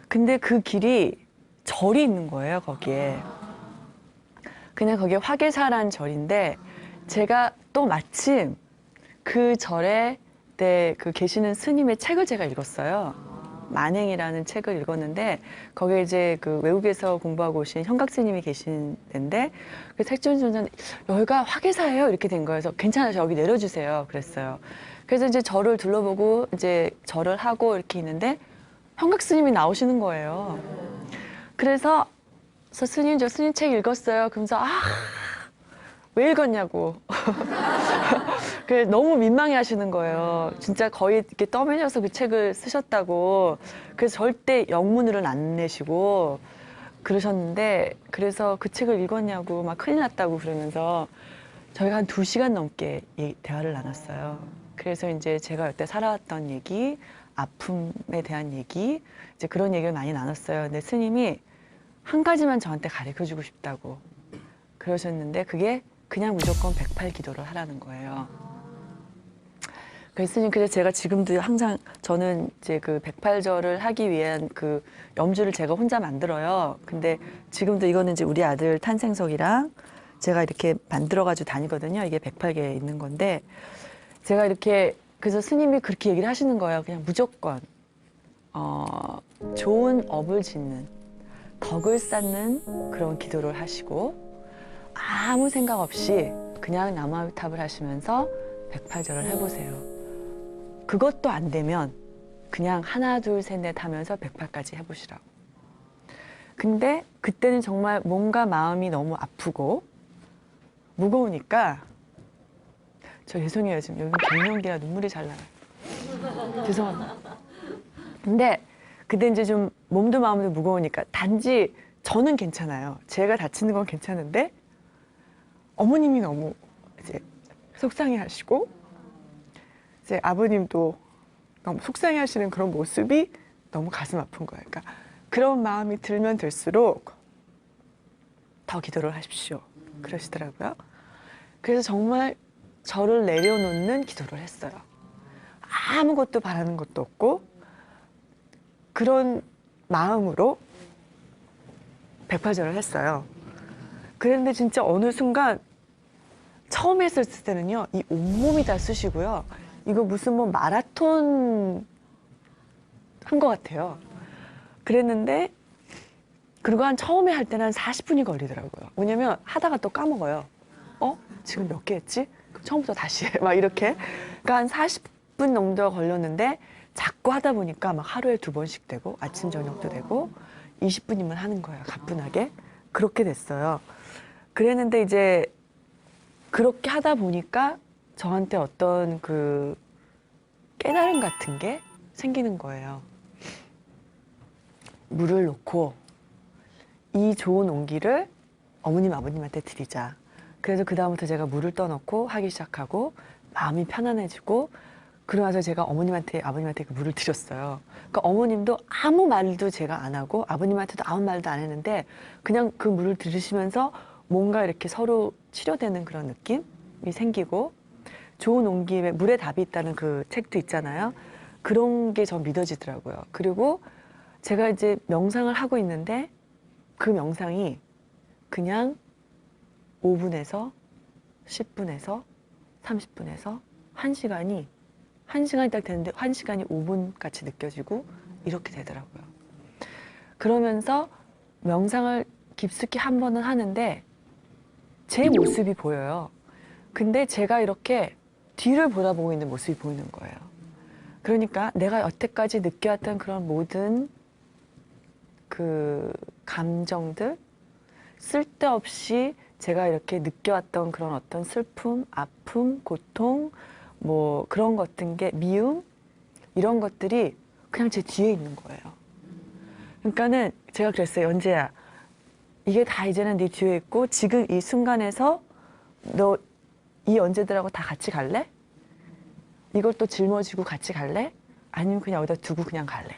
근데 그 길이 절이 있는 거예요, 거기에. 그냥 거기에 화계사란 절인데, 제가 또 마침 그 절에 그 계시는 스님의 책을 제가 읽었어요. 만행이라는 책을 읽었는데 거기에 이제 그 외국에서 공부하고 오신 형각 스님이 계신 데인데 그 택시운전사는 여기가 화계사예요 이렇게 된 거여서 괜찮아요 여기 내려주세요 그랬어요. 그래서 이제 절을 둘러보고 이제 절을 하고 이렇게 있는데 형각 스님이 나오시는 거예요. 그래서 스님 저 스님 책 읽었어요. 그러면서 왜 읽었냐고. 너무 민망해 하시는 거예요. 진짜 거의 이렇게 떠밀려서 그 책을 쓰셨다고. 그래서 절대 영문으로는 안 내시고 그러셨는데, 그래서 그 책을 읽었냐고 막 큰일 났다고 그러면서 저희가 한 2시간 넘게 대화를 나눴어요. 그래서 이제 제가 여태 살아왔던 얘기, 아픔에 대한 얘기, 이제 그런 얘기를 많이 나눴어요. 근데 스님이 한 가지만 저한테 가르쳐 주고 싶다고 그러셨는데 그게 그냥 무조건 108기도를 하라는 거예요. 그랬으니 그래서 제가 지금도 항상 저는 이제 그 108절을 하기 위한 그 염주를 제가 혼자 만들어요. 근데 지금도 이거는 이제 우리 아들 탄생석이랑 제가 이렇게 만들어가지고 다니거든요. 이게 108개 있는 건데 제가 이렇게 그래서 스님이 그렇게 얘기를 하시는 거예요. 그냥 무조건 좋은 업을 짓는 덕을 쌓는 그런 기도를 하시고 아무 생각 없이 그냥 남아유탑을 하시면서 108절을 해보세요. 그것도 안 되면 그냥 하나 둘 셋 넷 하면서 108까지 해보시라고. 근데 그때는 정말 뭔가 마음이 너무 아프고 무거우니까 저 죄송해요. 지금 여기 갱년기라 눈물이 잘 나요. 죄송합니다. 근데 그때 이제 좀 몸도 마음도 무거우니까 단지 저는 괜찮아요. 제가 다치는 건 괜찮은데 어머님이 너무 이제 속상해하시고 이제 아버님도 너무 속상해하시는 그런 모습이 너무 가슴 아픈 거예요. 그러니까 그런 마음이 들면 들수록 더 기도를 하십시오. 그러시더라고요. 그래서 정말 저를 내려놓는 기도를 했어요. 아무것도 바라는 것도 없고 그런 마음으로 108절을 했어요. 그런데 진짜 어느 순간 처음 했을 때는요, 이 온몸이 다 쑤시고요. 이거 무슨 뭐 마라톤 한 것 같아요. 그랬는데, 그리고 처음에 할 때는 한 40분이 걸리더라고요. 왜냐면 하다가 또 까먹어요. 지금 몇 개 했지? 처음부터 다시 해. 막 이렇게. 그러니까 한 40분 정도 걸렸는데, 자꾸 하다 보니까 막 하루에 2번씩 되고, 아침, 저녁도 되고, 20분이면 하는 거예요. 가뿐하게. 그렇게 됐어요. 그랬는데 이제 그렇게 하다 보니까 저한테 어떤 그 깨달음 같은 게 생기는 거예요. 물을 놓고 이 좋은 온기를 어머님, 아버님한테 드리자. 그래서 그 다음부터 제가 물을 떠놓고 하기 시작하고 마음이 편안해지고 그러고 나서 제가 어머님한테, 아버님한테 그 물을 드렸어요. 그러니까 어머님도 아무 말도 제가 안 하고 아버님한테도 아무 말도 안 했는데 그냥 그 물을 들으시면서 뭔가 이렇게 서로 치료되는 그런 느낌이 생기고 좋은 온기에 물에 답이 있다는 그 책도 있잖아요. 그런 게 전 믿어지더라고요. 그리고 제가 이제 명상을 하고 있는데 그 명상이 그냥 5분에서 10분에서 30분에서 1시간이 딱 됐는데 1시간이 5분 같이 느껴지고 이렇게 되더라고요. 그러면서 명상을 깊숙이 한 번은 하는데 제 모습이 보여요. 근데 제가 이렇게 뒤를 보다보고 있는 모습이 보이는 거예요. 그러니까 내가 여태까지 느껴왔던 그런 모든 그 감정들, 쓸데없이 제가 이렇게 느껴왔던 그런 어떤 슬픔, 아픔, 고통, 뭐 그런 것들 게 미움 이런 것들이 그냥 제 뒤에 있는 거예요. 그러니까는 제가 그랬어요. 연재야, 이게 다 이제는 네 뒤에 있고 지금 이 순간에서 너 이 연재들하고 다 같이 갈래? 이걸 또 짊어지고 같이 갈래? 아니면 그냥 어디다 두고 그냥 갈래?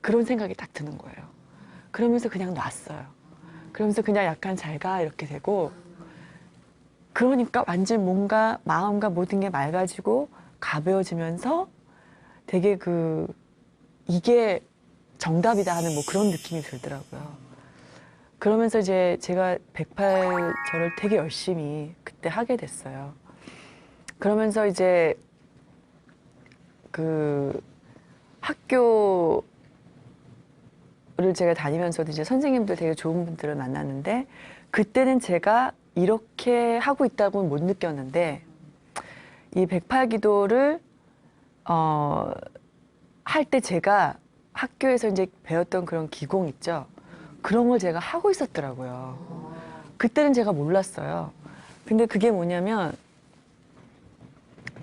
그런 생각이 딱 드는 거예요. 그러면서 그냥 놨어요. 그러면서 그냥 약간 잘 가 이렇게 되고 그러니까 완전 뭔가 마음과 모든 게 맑아지고 가벼워지면서 되게 이게 정답이다 하는 뭐 그런 느낌이 들더라고요. 그러면서 이제 제가 108절을 되게 열심히 그때 하게 됐어요. 그러면서 이제 그 학교를 제가 다니면서도 이제 선생님들 되게 좋은 분들을 만났는데 그때는 제가 이렇게 하고 있다고는 못 느꼈는데 이 108기도를 할 때 제가 학교에서 이제 배웠던 그런 기공 있죠. 그런 걸 제가 하고 있었더라고요. 그때는 제가 몰랐어요. 근데 그게 뭐냐면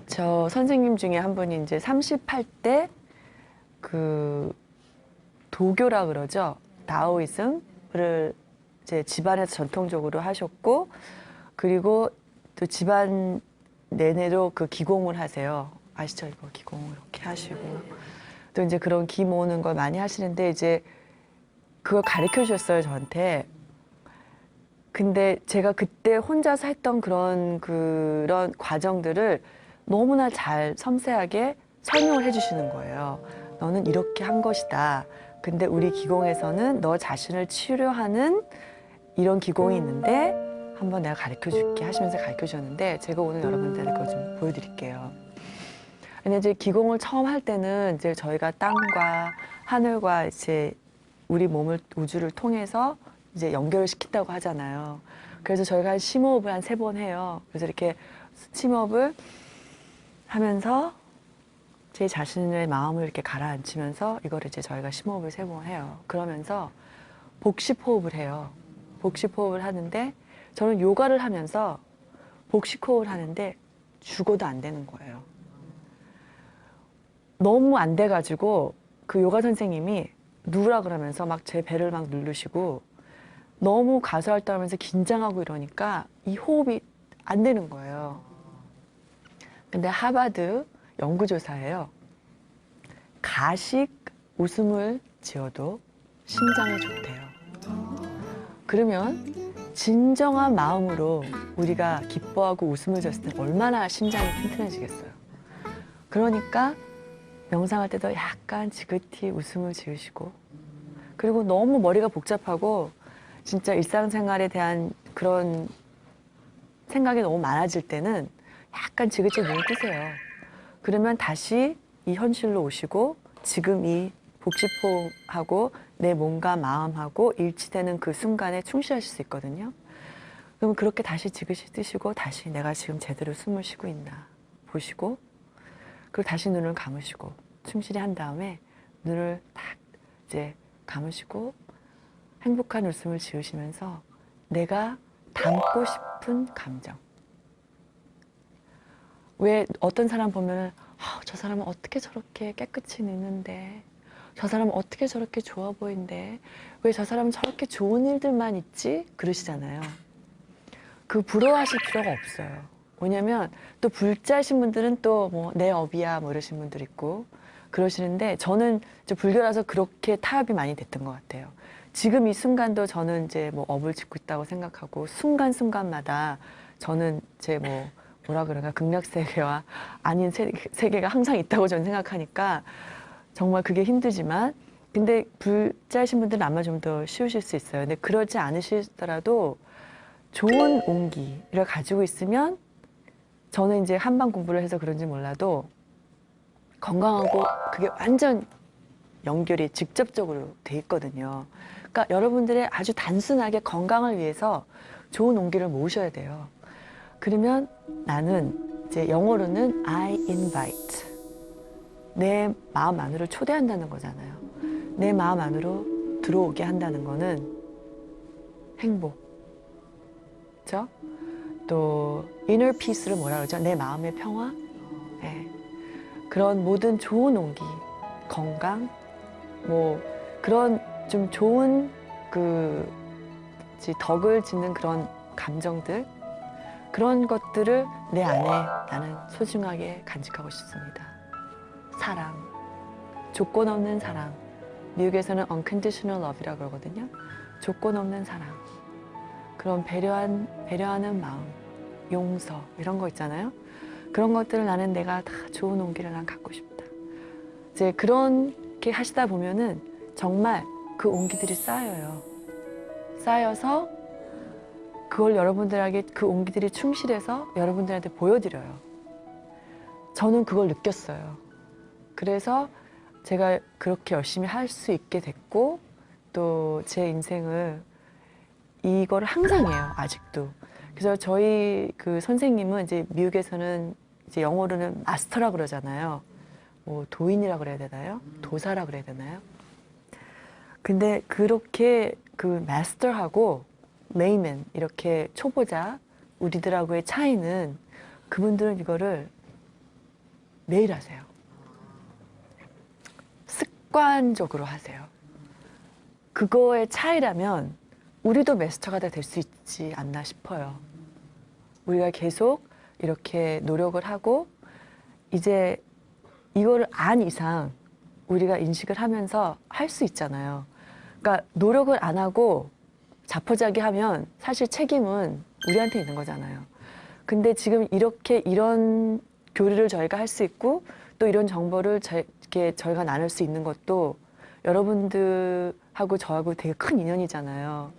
저 선생님 중에 한 분이 이제 38대 그 도교라 그러죠. 다오이즘을 이제 집안에서 전통적으로 하셨고 그리고 또 집안 내내로 그 기공을 하세요. 아시죠? 이거 기공을 이렇게 하시고 또 이제 그런 기 모으는 걸 많이 하시는데 이제 그걸 가르쳐 주셨어요, 저한테. 근데 제가 그때 혼자서 했던 그런 과정들을 너무나 잘 섬세하게 설명을 해주시는 거예요. 너는 이렇게 한 것이다. 근데 우리 기공에서는 너 자신을 치료하는 이런 기공이 있는데 한번 내가 가르쳐 줄게 하시면서 가르쳐 주셨는데 제가 오늘 여러분들한테 그거 좀 보여드릴게요. 근데 이제 기공을 처음 할 때는 이제 저희가 땅과 하늘과 이제 우리 몸을 우주를 통해서 이제 연결을 시킨다고 하잖아요. 그래서 저희가 한 심호흡을 한 3번 해요. 그래서 이렇게 심호흡을 하면서 제 자신의 마음을 이렇게 가라앉히면서 이거를 이제 저희가 심호흡을 3번 해요. 그러면서 복식호흡을 해요. 복식호흡을 하는데 저는 요가를 하면서 복식호흡을 하는데 죽어도 안 되는 거예요. 너무 안 돼가지고 그 요가 선생님이 누라 그러면서 막 제 배를 막 누르시고 너무 가수 활동하면서 긴장하고 이러니까 이 호흡이 안 되는 거예요. 근데 하버드 연구조사예요. 가식 웃음을 지어도 심장에 좋대요. 그러면 진정한 마음으로 우리가 기뻐하고 웃음을 지었을 때 얼마나 심장이 튼튼해지겠어요. 그러니까 명상할 때도 약간 지긋히 웃음을 지으시고 그리고 너무 머리가 복잡하고 진짜 일상생활에 대한 그런 생각이 너무 많아질 때는 약간 지그시 눈을 뜨세요. 그러면 다시 이 현실로 오시고 지금 이 복식호흡하고 내 몸과 마음하고 일치되는 그 순간에 충실하실 수 있거든요. 그러면 그렇게 다시 지그시 뜨시고 다시 내가 지금 제대로 숨을 쉬고 있나 보시고 그리고 다시 눈을 감으시고 충실히 한 다음에 눈을 딱 이제 감으시고 행복한 웃음을 지으시면서 내가 담고 싶은 감정. 왜 어떤 사람 보면 저 사람은 어떻게 저렇게 깨끗이 늙는데 저 사람은 어떻게 저렇게 좋아 보이는데 왜 저 사람은 저렇게 좋은 일들만 있지? 그러시잖아요. 그 부러워하실 필요가 없어요. 왜냐면 또 불자신 분들은 또 뭐 내 업이야 뭐 이러신 분들 있고 그러시는데 저는 이제 불교라서 그렇게 타협이 많이 됐던 것 같아요. 지금 이 순간도 저는 이제 뭐 업을 짓고 있다고 생각하고 순간순간마다 저는 이제 뭐라 그러나 극락 세계와 아닌 세계가 항상 있다고 저는 생각하니까 정말 그게 힘들지만 근데 불자신 분들은 아마 좀 더 쉬우실 수 있어요. 근데 그러지 않으시더라도 좋은 온기를 가지고 있으면 저는 이제 한방 공부를 해서 그런지 몰라도 건강하고 그게 완전 연결이 직접적으로 돼 있거든요. 그러니까 여러분들의 아주 단순하게 건강을 위해서 좋은 온기를 모으셔야 돼요. 그러면 나는 이제 영어로는 I invite. 내 마음 안으로 초대한다는 거잖아요. 내 마음 안으로 들어오게 한다는 거는 행복. 그렇죠? 또 inner peace를 뭐라 그러죠? 내 마음의 평화? 네. 그런 모든 좋은 온기, 건강, 뭐 그런 좀 좋은 그 덕을 짓는 그런 감정들 그런 것들을 내 안에 나는 소중하게 간직하고 싶습니다. 사랑, 조건 없는 사랑. 미국에서는 unconditional love이라고 그러거든요. 조건 없는 사랑. 그런 배려하는 마음, 용서 이런 거 있잖아요. 그런 것들을 나는 내가 다 좋은 온기를 난 갖고 싶다. 이제 그렇게 하시다 보면은 정말 그 온기들이 쌓여요. 쌓여서 그걸 여러분들에게 그 온기들이 충실해서 여러분들한테 보여드려요. 저는 그걸 느꼈어요. 그래서 제가 그렇게 열심히 할 수 있게 됐고 또 제 인생을 이거를 항상 해요. 아직도. 그래서 저희 그 선생님은 이제 미국에서는 이제 영어로는 마스터라 그러잖아요. 뭐 도인이라 그래야 되나요? 도사라 그래야 되나요? 근데 그렇게 그 마스터하고 레이맨 이렇게 초보자 우리들하고의 차이는 그분들은 이거를 매일 하세요. 습관적으로 하세요. 그거의 차이라면 우리도 마스터가 다 될 수 있지 않나 싶어요. 우리가 계속 이렇게 노력을 하고 이제 이거를 안 이상 우리가 인식을 하면서 할 수 있잖아요. 그러니까 노력을 안 하고 자포자기 하면 사실 책임은 우리한테 있는 거잖아요. 근데 지금 이렇게 이런 교류를 저희가 할 수 있고 또 이런 정보를 저희가 나눌 수 있는 것도 여러분들하고 저하고 되게 큰 인연이잖아요.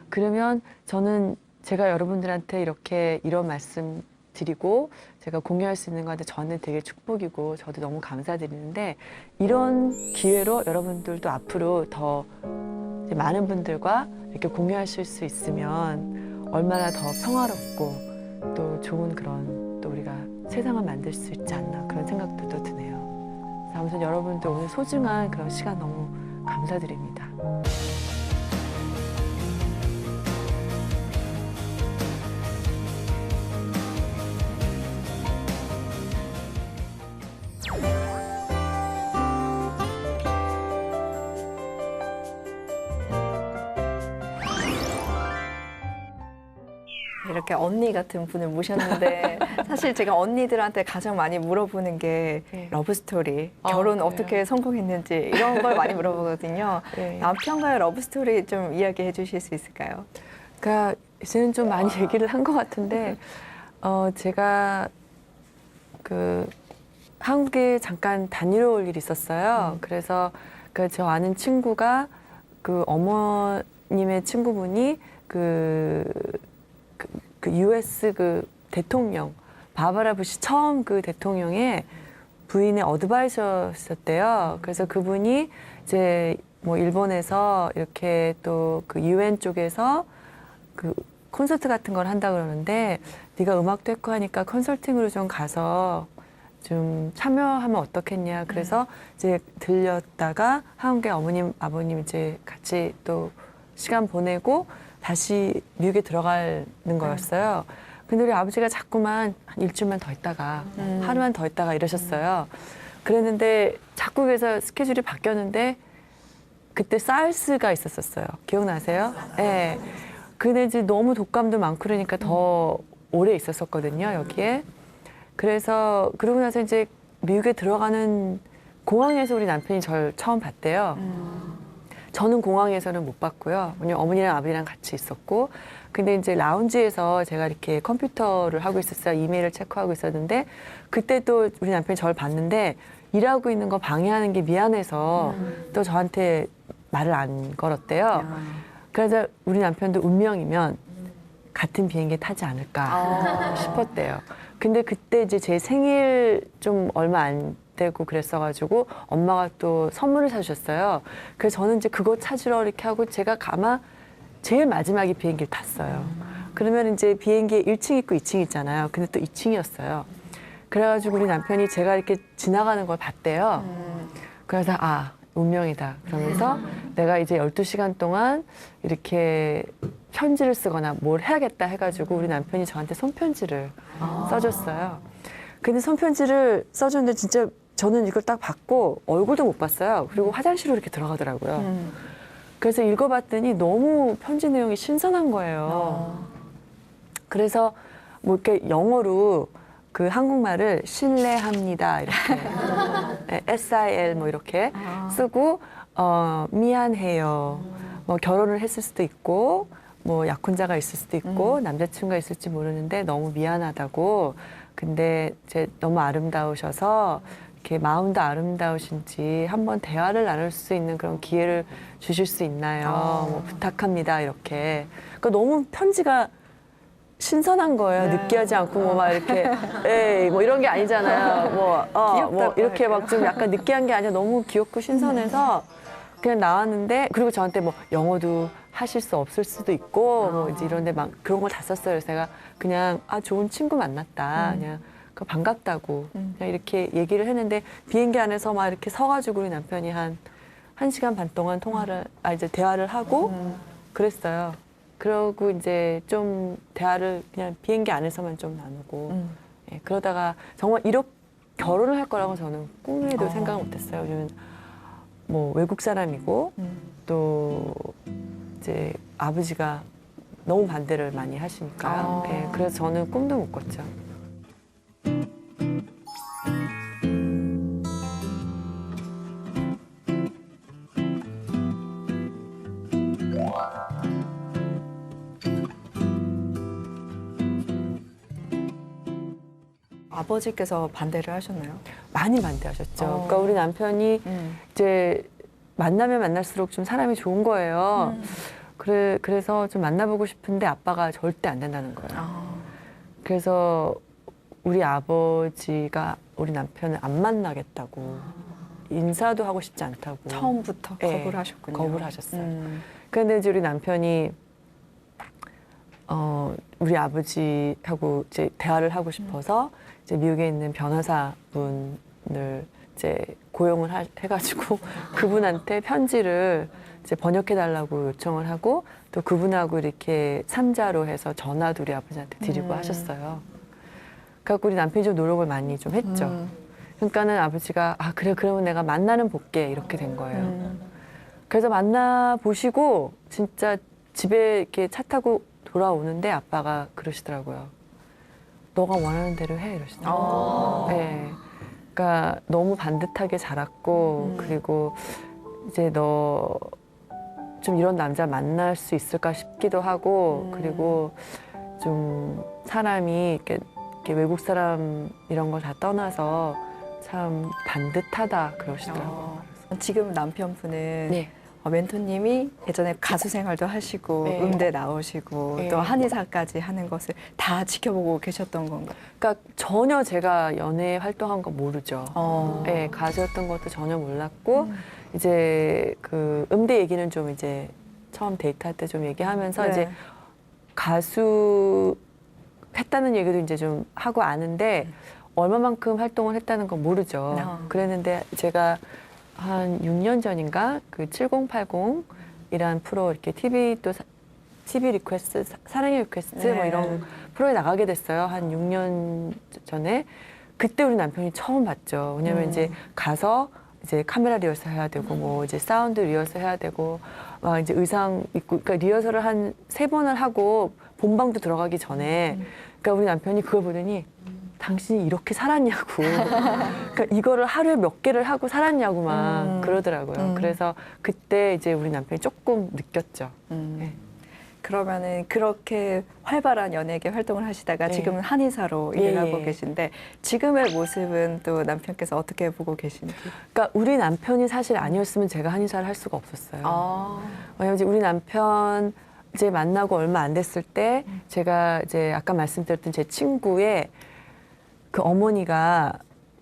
그러면 저는 제가 여러분들한테 이렇게 이런 말씀 드리고 제가 공유할 수 있는 건데 저는 되게 축복이고 저도 너무 감사드리는데 이런 기회로 여러분들도 앞으로 더 많은 분들과 이렇게 공유하실 수 있으면 얼마나 더 평화롭고 또 좋은 그런 또 우리가 세상을 만들 수 있지 않나 그런 생각도 또 드네요. 아무튼 여러분들 오늘 소중한 그런 시간 너무 감사드립니다. 이렇게 언니 같은 분을 모셨는데 사실 제가 언니들한테 가장 많이 물어보는 게 네. 러브 스토리, 결혼 그래요? 어떻게 성공했는지 이런 걸 많이 물어보거든요. 네. 남편과의 러브 스토리 좀 이야기해 주실 수 있을까요? 그러니까 이제는 좀 많이 얘기를 한 것 같은데 제가 그 한국에 잠깐 다니러 올 일이 있었어요. 그래서 그 저 아는 친구가 그 어머님의 친구분이 그 US 그 대통령 바바라 부시 처음 그 대통령의 부인의 어드바이저였었대요. 그래서 그분이 이제 뭐 일본에서 이렇게 또 그 UN 쪽에서 그 콘서트 같은 걸 한다 그러는데 네가 음악도 했고 하니까 컨설팅으로 좀 가서 좀 참여하면 어떻겠냐. 그래서 이제 들렸다가 한국에 어머님, 아버님 이제 같이 또 시간 보내고 다시 미국에 들어가는 거였어요. 근데 우리 아버지가 자꾸만 한 일주일만 더 있다가 하루만 더 있다가 이러셨어요. 그랬는데 자꾸 그래서 스케줄이 바뀌었는데 그때 사르스가 있었었어요. 기억나세요? 네. 근데 이제 너무 독감도 많고 그러니까 더 오래 있었었거든요, 여기에. 그래서 그러고 나서 이제 미국에 들어가는 공항에서 우리 남편이 저를 처음 봤대요. 저는 공항에서는 못 봤고요. 왜냐면 어머니랑 아버지랑 같이 있었고. 근데 이제 라운지에서 제가 이렇게 컴퓨터를 하고 있었어요. 이메일을 체크하고 있었는데 그때도 우리 남편이 저를 봤는데 일하고 있는 거 방해하는 게 미안해서 또 저한테 말을 안 걸었대요. 그래서 우리 남편도 운명이면 같은 비행기에 타지 않을까 싶었대요. 근데 그때 이제 제 생일 좀 얼마 안 되고 그랬어가지고 엄마가 또 선물을 사주셨어요. 그래서 저는 이제 그거 찾으러 이렇게 하고 제가 아마 제일 마지막에 비행기를 탔어요. 그러면 이제 비행기에 1층 있고 2층 있잖아요. 근데 또 2층이었어요. 그래가지고 우리 남편이 제가 이렇게 지나가는 걸 봤대요. 그래서 아, 운명이다. 그러면서 내가 이제 12시간 동안 이렇게 편지를 쓰거나 뭘 해야겠다 해가지고 우리 남편이 저한테 손편지를 써줬어요. 근데 손편지를 써줬는데 진짜 저는 이걸 딱 받고 얼굴도 못 봤어요. 그리고 화장실로 이렇게 들어가더라고요. 그래서 읽어봤더니 너무 편지 내용이 신선한 거예요. 그래서 뭐 이렇게 영어로 그 한국말을 신뢰합니다 이렇게 SIL 뭐 이렇게 쓰고 미안해요. 뭐 결혼을 했을 수도 있고 뭐 약혼자가 있을 수도 있고 남자친구가 있을지 모르는데 너무 미안하다고. 근데 제 너무 아름다우셔서 이렇게 마음도 아름다우신지 한번 대화를 나눌 수 있는 그런 기회를 주실 수 있나요? 뭐 부탁합니다 이렇게. 그러니까 너무 편지가 신선한 거예요. 느끼하지 않고 뭐 막 이렇게 에이 뭐 이런 게 아니잖아요. 뭐 이렇게 막 좀 약간 느끼한 게 아니라 너무 귀엽고 신선해서 그냥 나왔는데 그리고 저한테 뭐 영어도 하실 수 없을 수도 있고 뭐 이제 이런데 막 그런 걸 다 썼어요. 그래서 제가 그냥 아 좋은 친구 만났다. 그냥 그 반갑다고 그냥 이렇게 얘기를 했는데 비행기 안에서 막 이렇게 서가지고 우리 남편이 한 1시간 반 동안 이제 대화를 하고 그랬어요. 그러고 이제 좀 대화를 그냥 비행기 안에서만 좀 나누고 예, 그러다가 정말 이렇게 결혼을 할 거라고 저는 꿈에도 생각을 못했어요. 왜냐면 뭐 외국 사람이고 또 이제 아버지가 너무 반대를 많이 하시니까 예, 그래서 저는 꿈도 못 꿨죠. 아버지께서 반대를 하셨나요? 많이 반대하셨죠. 그러니까 우리 남편이 이제 만나면 만날수록 좀 사람이 좋은 거예요. 그래서 좀 만나보고 싶은데 아빠가 절대 안 된다는 거예요. 그래서 우리 아버지가 우리 남편을 안 만나겠다고 인사도 하고 싶지 않다고 처음부터 예, 거부를 하셨군요. 거부를 하셨어요. 그런데 이제 우리 남편이 우리 아버지하고 이제 대화를 하고 싶어서 이제 미국에 있는 변호사분을 이제 고용을 해가지고 그분한테 편지를 이제 번역해달라고 요청을 하고 또 그분하고 이렇게 삼자로 해서 전화도 우리 아버지한테 드리고 하셨어요. 그래갖고 우리 남편이 좀 노력을 많이 좀 했죠. 그러니까는 아버지가 아 그래 그러면 내가 만나는 볼게 이렇게 된 거예요. 그래서 만나 보시고 진짜 집에 이렇게 차 타고 돌아오는데 아빠가 그러시더라고요. 너가 원하는 대로 해 이러시더라고요. 네. 그러니까 너무 반듯하게 자랐고 그리고 이제 너 좀 이런 남자 만날 수 있을까 싶기도 하고 그리고 좀 사람이 이렇게 외국 사람 이런 걸 다 떠나서 참 반듯하다 그러시더라고요. 지금 남편분은 네. 멘토님이 예전에 가수 생활도 하시고 네. 음대 나오시고 네. 또 한의사까지 하는 것을 다 지켜보고 계셨던 건가요? 그러니까 전혀 제가 연애 활동한 거 모르죠. 네, 가수였던 것도 전혀 몰랐고 이제 그 음대 얘기는 좀 이제 처음 데이트할 때 좀 얘기하면서 네. 이제 가수 했다는 얘기도 이제 좀 하고 아는데 얼마만큼 활동을 했다는 건 모르죠. 그랬는데 제가 한 6년 전인가 그 7080이란 프로 이렇게 TV 또 TV 리퀘스트 사랑의 리퀘스트 뭐 이런 프로에 나가게 됐어요. 한 6년 전에 그때 우리 남편이 처음 봤죠. 왜냐면 이제 가서 이제 카메라 리허설 해야 되고 뭐 이제 사운드 리허설 해야 되고 막 이제 의상 입고 그러니까 리허설을 한 3번을 하고 본방도 들어가기 전에 그러니까 우리 남편이 그걸 보더니 당신이 이렇게 살았냐고 그러니까 이거를 하루에 몇 개를 하고 살았냐고 막 그러더라고요. 그래서 그때 이제 우리 남편이 조금 느꼈죠. 네. 그러면은 그렇게 활발한 연예계 활동을 하시다가 네. 지금은 한의사로 예, 일을 하고 예. 계신데 지금의 모습은 또 남편께서 어떻게 보고 계신지? 그러니까 우리 남편이 사실 아니었으면 제가 한의사를 할 수가 없었어요. 아, 왜냐면 이제 우리 남편 이제 만나고 얼마 안 됐을 때 제가 이제 아까 말씀드렸던 제 친구의 그 어머니가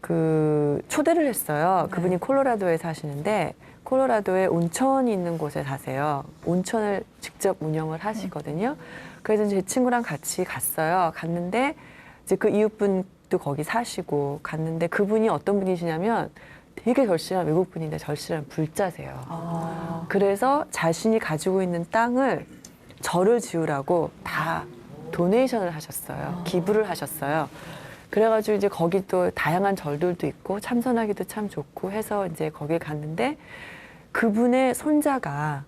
그 초대를 했어요. 네. 그분이 콜로라도에 사시는데 콜로라도에 온천이 있는 곳에 사세요. 온천을 직접 운영을 하시거든요. 그래서 제 친구랑 같이 갔어요. 갔는데 이제 그 이웃분도 거기 사시고 갔는데 그분이 어떤 분이시냐면 되게 절실한 외국분인데 절실한 불자세요. 아. 그래서 자신이 가지고 있는 땅을 절을 지으라고 다 도네이션을 하셨어요. 기부를 하셨어요. 그래가지고 이제 거기 또 다양한 절들도 있고 참선하기도 참 좋고 해서 이제 거기에 갔는데 그분의 손자가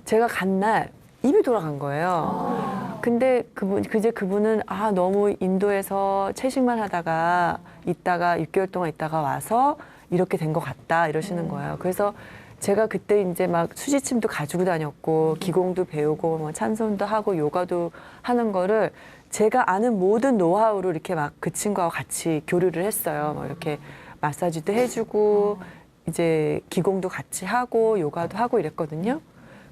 제가 간 날 입이 돌아간 거예요. 근데 그분은 아, 너무 인도에서 채식만 하다가 있다가 6개월 동안 있다가 와서 이렇게 된 것 같다 이러시는 거예요. 그래서 제가 그때 이제 막 수지침도 가지고 다녔고 기공도 배우고 뭐 찬송도 하고 요가도 하는 거를 제가 아는 모든 노하우로 이렇게 막 그 친구하고 같이 교류를 했어요. 뭐 이렇게 마사지도 해주고 이제 기공도 같이 하고 요가도 하고 이랬거든요.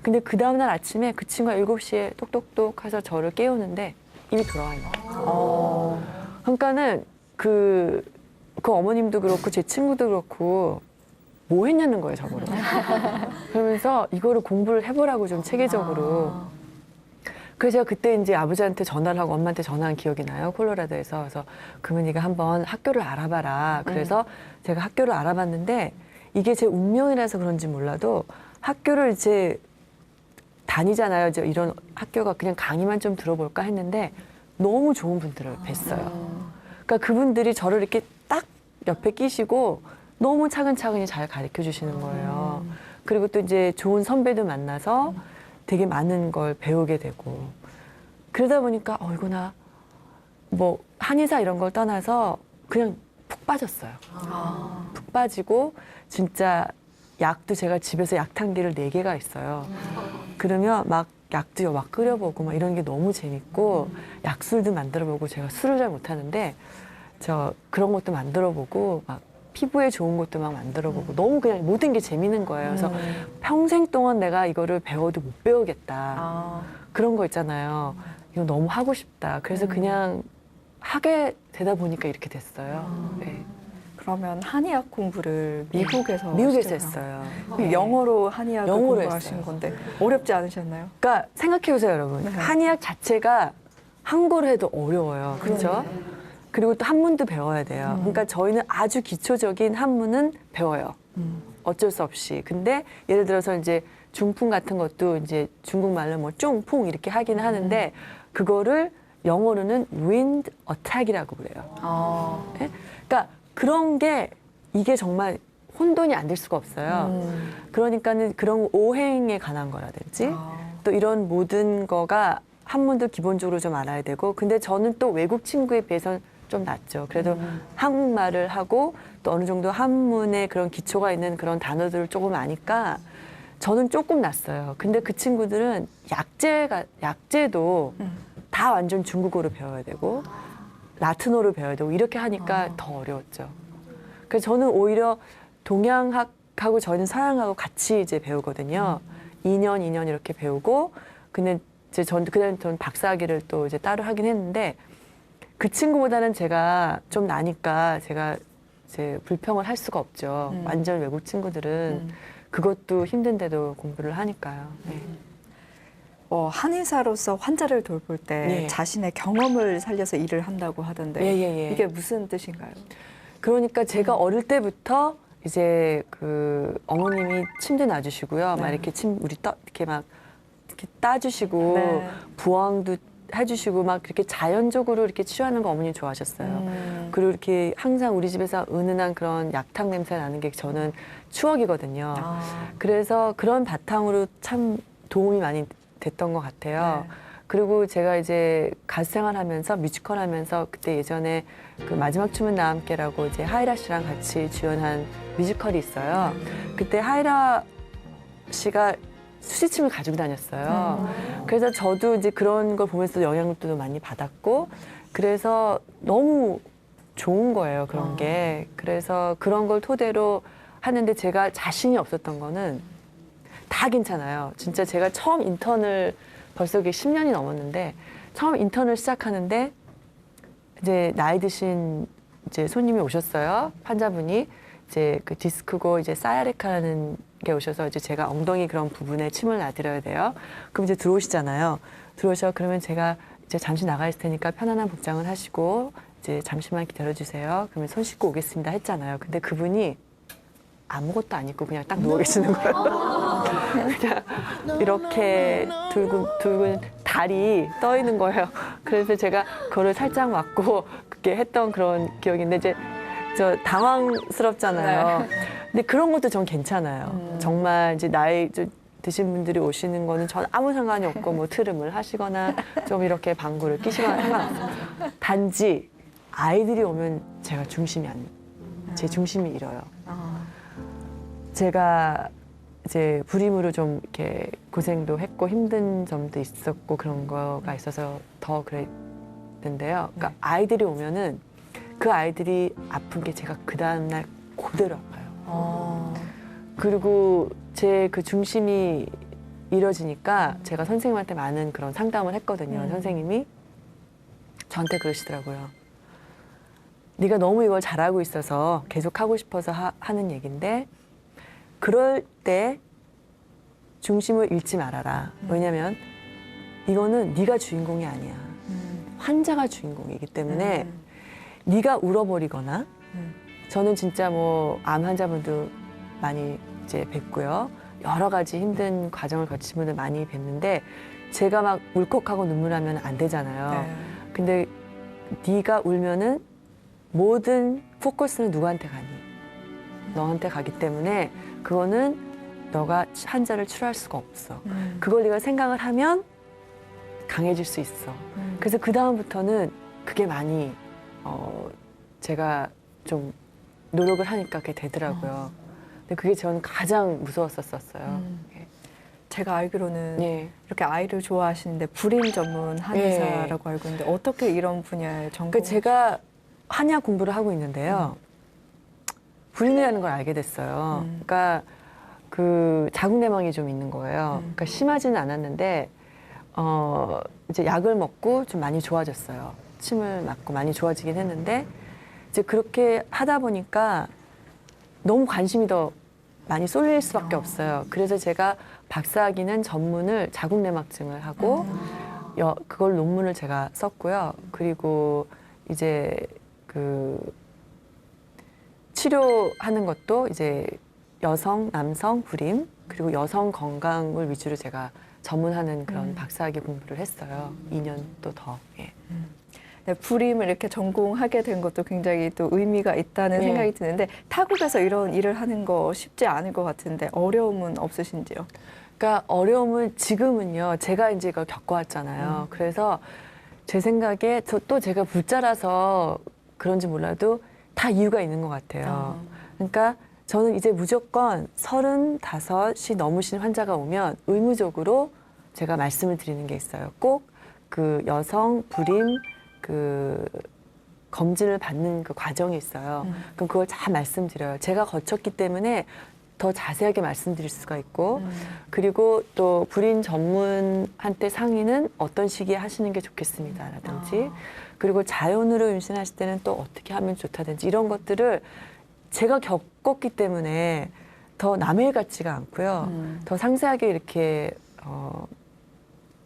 근데 그 다음날 아침에 그 친구가 7시에 똑똑똑 해서 저를 깨우는데 입이 돌아가 있는 거예요. 그러니까는 그 어머님도 그렇고 제 친구도 그렇고 뭐 했냐는 거예요, 저보고. 그러면서 이거를 공부를 해보라고 좀 체계적으로. 그래서 제가 그때 이제 아버지한테 전화를 하고 엄마한테 전화한 기억이 나요, 콜로라도에서. 그래서 그러면 네가 한번 학교를 알아봐라. 그래서 제가 학교를 알아봤는데 이게 제 운명이라서 그런지 몰라도 학교를 이제 다니잖아요. 이제 이런 학교가 그냥 강의만 좀 들어볼까 했는데 너무 좋은 분들을 뵀어요. 그러니까 그분들이 저를 이렇게 딱 옆에 끼시고 너무 차근차근히 잘 가르쳐 주시는 거예요. 그리고 또 이제 좋은 선배도 만나서 되게 많은 걸 배우게 되고 그러다 보니까 이거 나 뭐 한의사 이런 걸 떠나서 그냥 푹 빠졌어요. 푹 빠지고 진짜 약도 제가 집에서 약탕기를 4개가 있어요. 그러면 막 약도 막 끓여보고 막 이런 게 너무 재밌고 약술도 만들어보고 제가 술을 잘 못하는데 저 그런 것도 만들어보고 막 피부에 좋은 것도 막 만들어보고 너무 그냥 모든 게 재밌는 거예요. 그래서 평생 동안 내가 이거를 배워도 못 배우겠다. 그런 거 있잖아요. 이거 너무 하고 싶다. 그래서 그냥 하게 되다 보니까 이렇게 됐어요. 네. 그러면 한의학 공부를 미국에서 미국에서 하셨어요? 했어요. 그럼 네. 영어로 한의학을 영어로 공부하신 했어요. 건데 어렵지 않으셨나요? 그러니까 생각해보세요, 여러분. 네. 한의학 자체가 한국어로 해도 어려워요. 그렇죠? 그리고 또 한문도 배워야 돼요. 그러니까 저희는 아주 기초적인 한문은 배워요. 어쩔 수 없이. 근데 예를 들어서 이제 중풍 같은 것도 이제 중국말로 뭐 쫑풍 이렇게 하기는 하는데 그거를 영어로는 wind attack이라고 그래요. 네? 그러니까 그런 게 이게 정말 혼돈이 안 될 수가 없어요. 그러니까는 그런 오행에 관한 거라든지 또 이런 모든 거가 한문도 기본적으로 좀 알아야 되고 근데 저는 또 외국 친구에 비해서는 좀 낫죠. 그래도 한국말을 하고 또 어느 정도 한문에 그런 기초가 있는 그런 단어들을 조금 아니까 저는 조금 낫어요. 근데 그 친구들은 약제도 다 완전 중국어로 배워야 되고 라틴어로 배워야 되고 이렇게 하니까 더 어려웠죠. 그래서 저는 오히려 동양학하고 저는 서양하고 같이 이제 배우거든요. 2년 이렇게 배우고 근데 이제 그다음에 전 박사학위를 또 이제 따로 하긴 했는데 그 친구보다는 제가 좀 나니까 제가 이제 불평을 할 수가 없죠. 완전 외국 친구들은 그것도 힘든데도 공부를 하니까요. 네. 한의사로서 환자를 돌볼 때 예. 자신의 경험을 살려서 일을 한다고 하던데 예. 이게 무슨 뜻인가요? 그러니까 제가 어릴 때부터 이제 그 어머님이 침도 놔주시고요. 막 이렇게 이렇게 막 이렇게 따주시고 네. 부항도 해주시고 막 그렇게 자연적으로 이렇게 치료하는 거 어머니 좋아하셨어요. 그리고 이렇게 항상 우리 집에서 은은한 그런 약탕 냄새 나는 게 저는 추억이거든요. 그래서 그런 바탕으로 참 도움이 많이 됐던 것 같아요. 네. 그리고 제가 이제 가수 생활하면서 뮤지컬 하면서 그때 예전에 그 마지막 춤은 나와 함께라고 이제 하이라 씨랑 같이 주연한 뮤지컬이 있어요. 그때 하이라 씨가 수지침을 가지고 다녔어요. 그래서 저도 이제 그런 걸 보면서 영향도 많이 받았고 그래서 너무 좋은 거예요, 그런 게. 그래서 그런 걸 토대로 하는데 제가 자신이 없었던 거는 다 괜찮아요. 진짜 제가 처음 인턴을 벌써 그게 10년이 넘었는데 처음 인턴을 시작하는데 이제 나이 드신 이제 손님이 오셨어요. 환자분이 이제 그 디스크고 이제 사야레카라는 게 오셔서 이제 제가 엉덩이 그런 부분에 침을 놔드려야 돼요. 그럼 이제 들어오시잖아요. 들어오셔 그러면 제가 이제 잠시 나가 있을 테니까 편안한 복장을 하시고 이제 잠시만 기다려 주세요. 그러면 손 씻고 오겠습니다 했잖아요. 근데 그분이 아무것도 안 입고 그냥 딱 누워 계시는 거예요. 그냥 이렇게 둥근 달이 떠 있는 거예요. 그래서 제가 그거를 살짝 맞고 그렇게 했던 그런 기억인데 이제 저 당황스럽잖아요. 근데 그런 것도 전 괜찮아요. 정말 이제 나이 좀 드신 분들이 오시는 거는 전 아무 상관이 없고 뭐 트름을 하시거나 좀 이렇게 방구를 끼시거나 상관없어요. 단지 아이들이 오면 제가 제 중심이 잃어요. 제가 이제 불임으로 좀 이렇게 고생도 했고 힘든 점도 있었고 그런 거가 있어서 더 그랬는데요. 그러니까 아이들이 오면은 그 아이들이 아픈 게 제가 그 다음날 그대로 아파요. 그리고 제 그 중심이 잃어지니까 제가 선생님한테 많은 그런 상담을 했거든요. 선생님이 저한테 그러시더라고요. 네가 너무 이걸 잘하고 있어서 계속 하고 싶어서 하는 얘기인데 그럴 때 중심을 잃지 말아라. 왜냐면 이거는 네가 주인공이 아니야. 환자가 주인공이기 때문에 네가 울어버리거나 저는 진짜 뭐 암 환자분도 많이 이제 뵙고요. 여러 가지 힘든 과정을 거친 분들 많이 뵙는데 제가 막 울컥하고 눈물하면 안 되잖아요. 근데 네가 울면은 모든 포커스는 누구한테 가니? 너한테 가기 때문에 그거는 너가 환자를 치료할 수가 없어. 그걸 네가 생각을 하면 강해질 수 있어. 그래서 그 다음부터는 그게 많이 제가 좀 노력을 하니까 그게 되더라고요. 근데 그게 저는 가장 무서웠었어요. 제가 알기로는 예. 이렇게 아이를 좋아하시는데 불임 전문 한의사라고 알고 있는데 어떻게 이런 분야에 전공? 그러니까 제가 한의학 공부를 하고 있는데요. 불임이라는 걸 알게 됐어요. 그러니까 그 자궁내망이 좀 있는 거예요. 그러니까 심하지는 않았는데 이제 약을 먹고 좀 많이 좋아졌어요. 침을 맞고 많이 좋아지긴 했는데 이제 그렇게 하다 보니까 너무 관심이 더 많이 쏠릴 수밖에 없어요. 그래서 제가 박사학위는 전문을 자궁내막증을 하고 그걸 논문을 제가 썼고요. 그리고 이제 그 치료하는 것도 이제 여성, 남성, 불임 그리고 여성 건강을 위주로 제가 전문하는 그런 박사학위 공부를 했어요. 2년 또 더. 예. 네, 불임을 이렇게 전공하게 된 것도 굉장히 또 의미가 있다는 네. 생각이 드는데 타국에서 이런 일을 하는 거 쉽지 않을 것 같은데 어려움은 없으신지요? 그러니까 어려움은 지금은요. 제가 이제 이걸 겪어왔잖아요. 그래서 제 생각에 또 제가 불자라서 그런지 몰라도 다 이유가 있는 것 같아요. 그러니까 저는 이제 무조건 35이 넘으신 환자가 오면 의무적으로 제가 말씀을 드리는 게 있어요. 꼭 그 여성 불임 그 검진을 받는 그 과정이 있어요. 그럼 그걸 다 말씀드려요. 제가 거쳤기 때문에 더 자세하게 말씀드릴 수가 있고 그리고 또 불임 전문한테 상의는 어떤 시기에 하시는 게 좋겠습니다라든지 그리고 자연으로 임신하실 때는 또 어떻게 하면 좋다든지 이런 것들을 제가 겪었기 때문에 더 남의 일 같지가 않고요. 더 상세하게 이렇게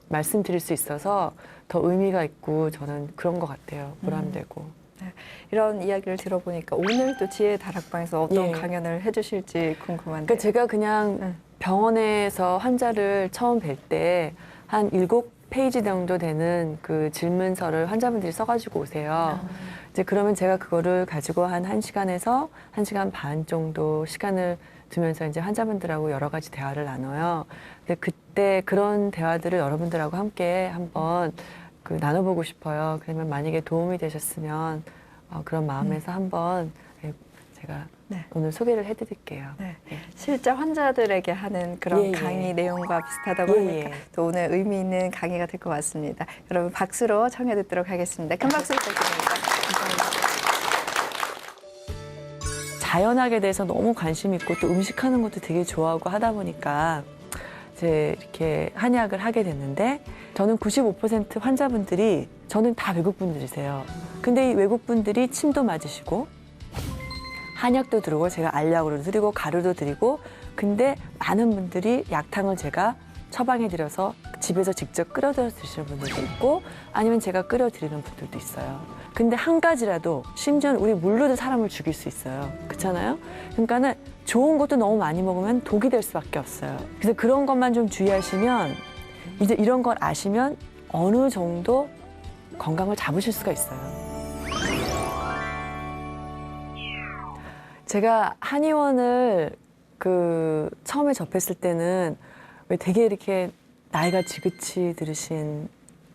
말씀드릴 수 있어서 더 의미가 있고 저는 그런 것 같아요. 보람되고. 네, 이런 이야기를 들어보니까 오늘 또 지혜 다락방에서 어떤 예. 강연을 해주실지 궁금한데. 그러니까 제가 그냥 병원에서 환자를 처음 뵐 때 한 7, 페이지 정도 되는 그 질문서를 환자분들이 써가지고 오세요. 이제 그러면 제가 그거를 가지고 한 1시간에서 1시간 반 정도 시간을 두면서 이제 환자분들하고 여러 가지 대화를 나눠요. 근데 그때 그런 대화들을 여러분들하고 함께 한번 그 나눠보고 싶어요. 그러면 만약에 도움이 되셨으면 그런 마음에서 한번 제가 네. 오늘 소개를 해드릴게요. 네. 네. 실제 환자들에게 하는 그런 예, 예. 강의 내용과 비슷하다고 예, 하니까 예. 또 오늘 의미 있는 강의가 될 것 같습니다. 여러분 박수로 청해 듣도록 하겠습니다. 큰 박수 부탁드립니다. 자연학에 대해서 너무 관심 있고 또 음식하는 것도 되게 좋아하고 하다 보니까 이제 이렇게 한의학을 하게 됐는데 저는 95% 환자분들이 저는 다 외국분들이세요. 근데 이 외국분들이 침도 맞으시고 한약도 드리고 제가 알약으로 드리고 가루도 드리고 근데 많은 분들이 약탕을 제가 처방해 드려서 집에서 직접 끓여서 드시는 분들도 있고 아니면 제가 끓여 드리는 분들도 있어요. 근데 한 가지라도 심지어는 우리 물로도 사람을 죽일 수 있어요. 그렇잖아요? 그러니까는 좋은 것도 너무 많이 먹으면 독이 될 수밖에 없어요. 그래서 그런 것만 좀 주의하시면 이제 이런 걸 아시면 어느 정도 건강을 잡으실 수가 있어요. 제가 한의원을 그 처음에 접했을 때는 왜 되게 이렇게 나이가 지긋이 들으신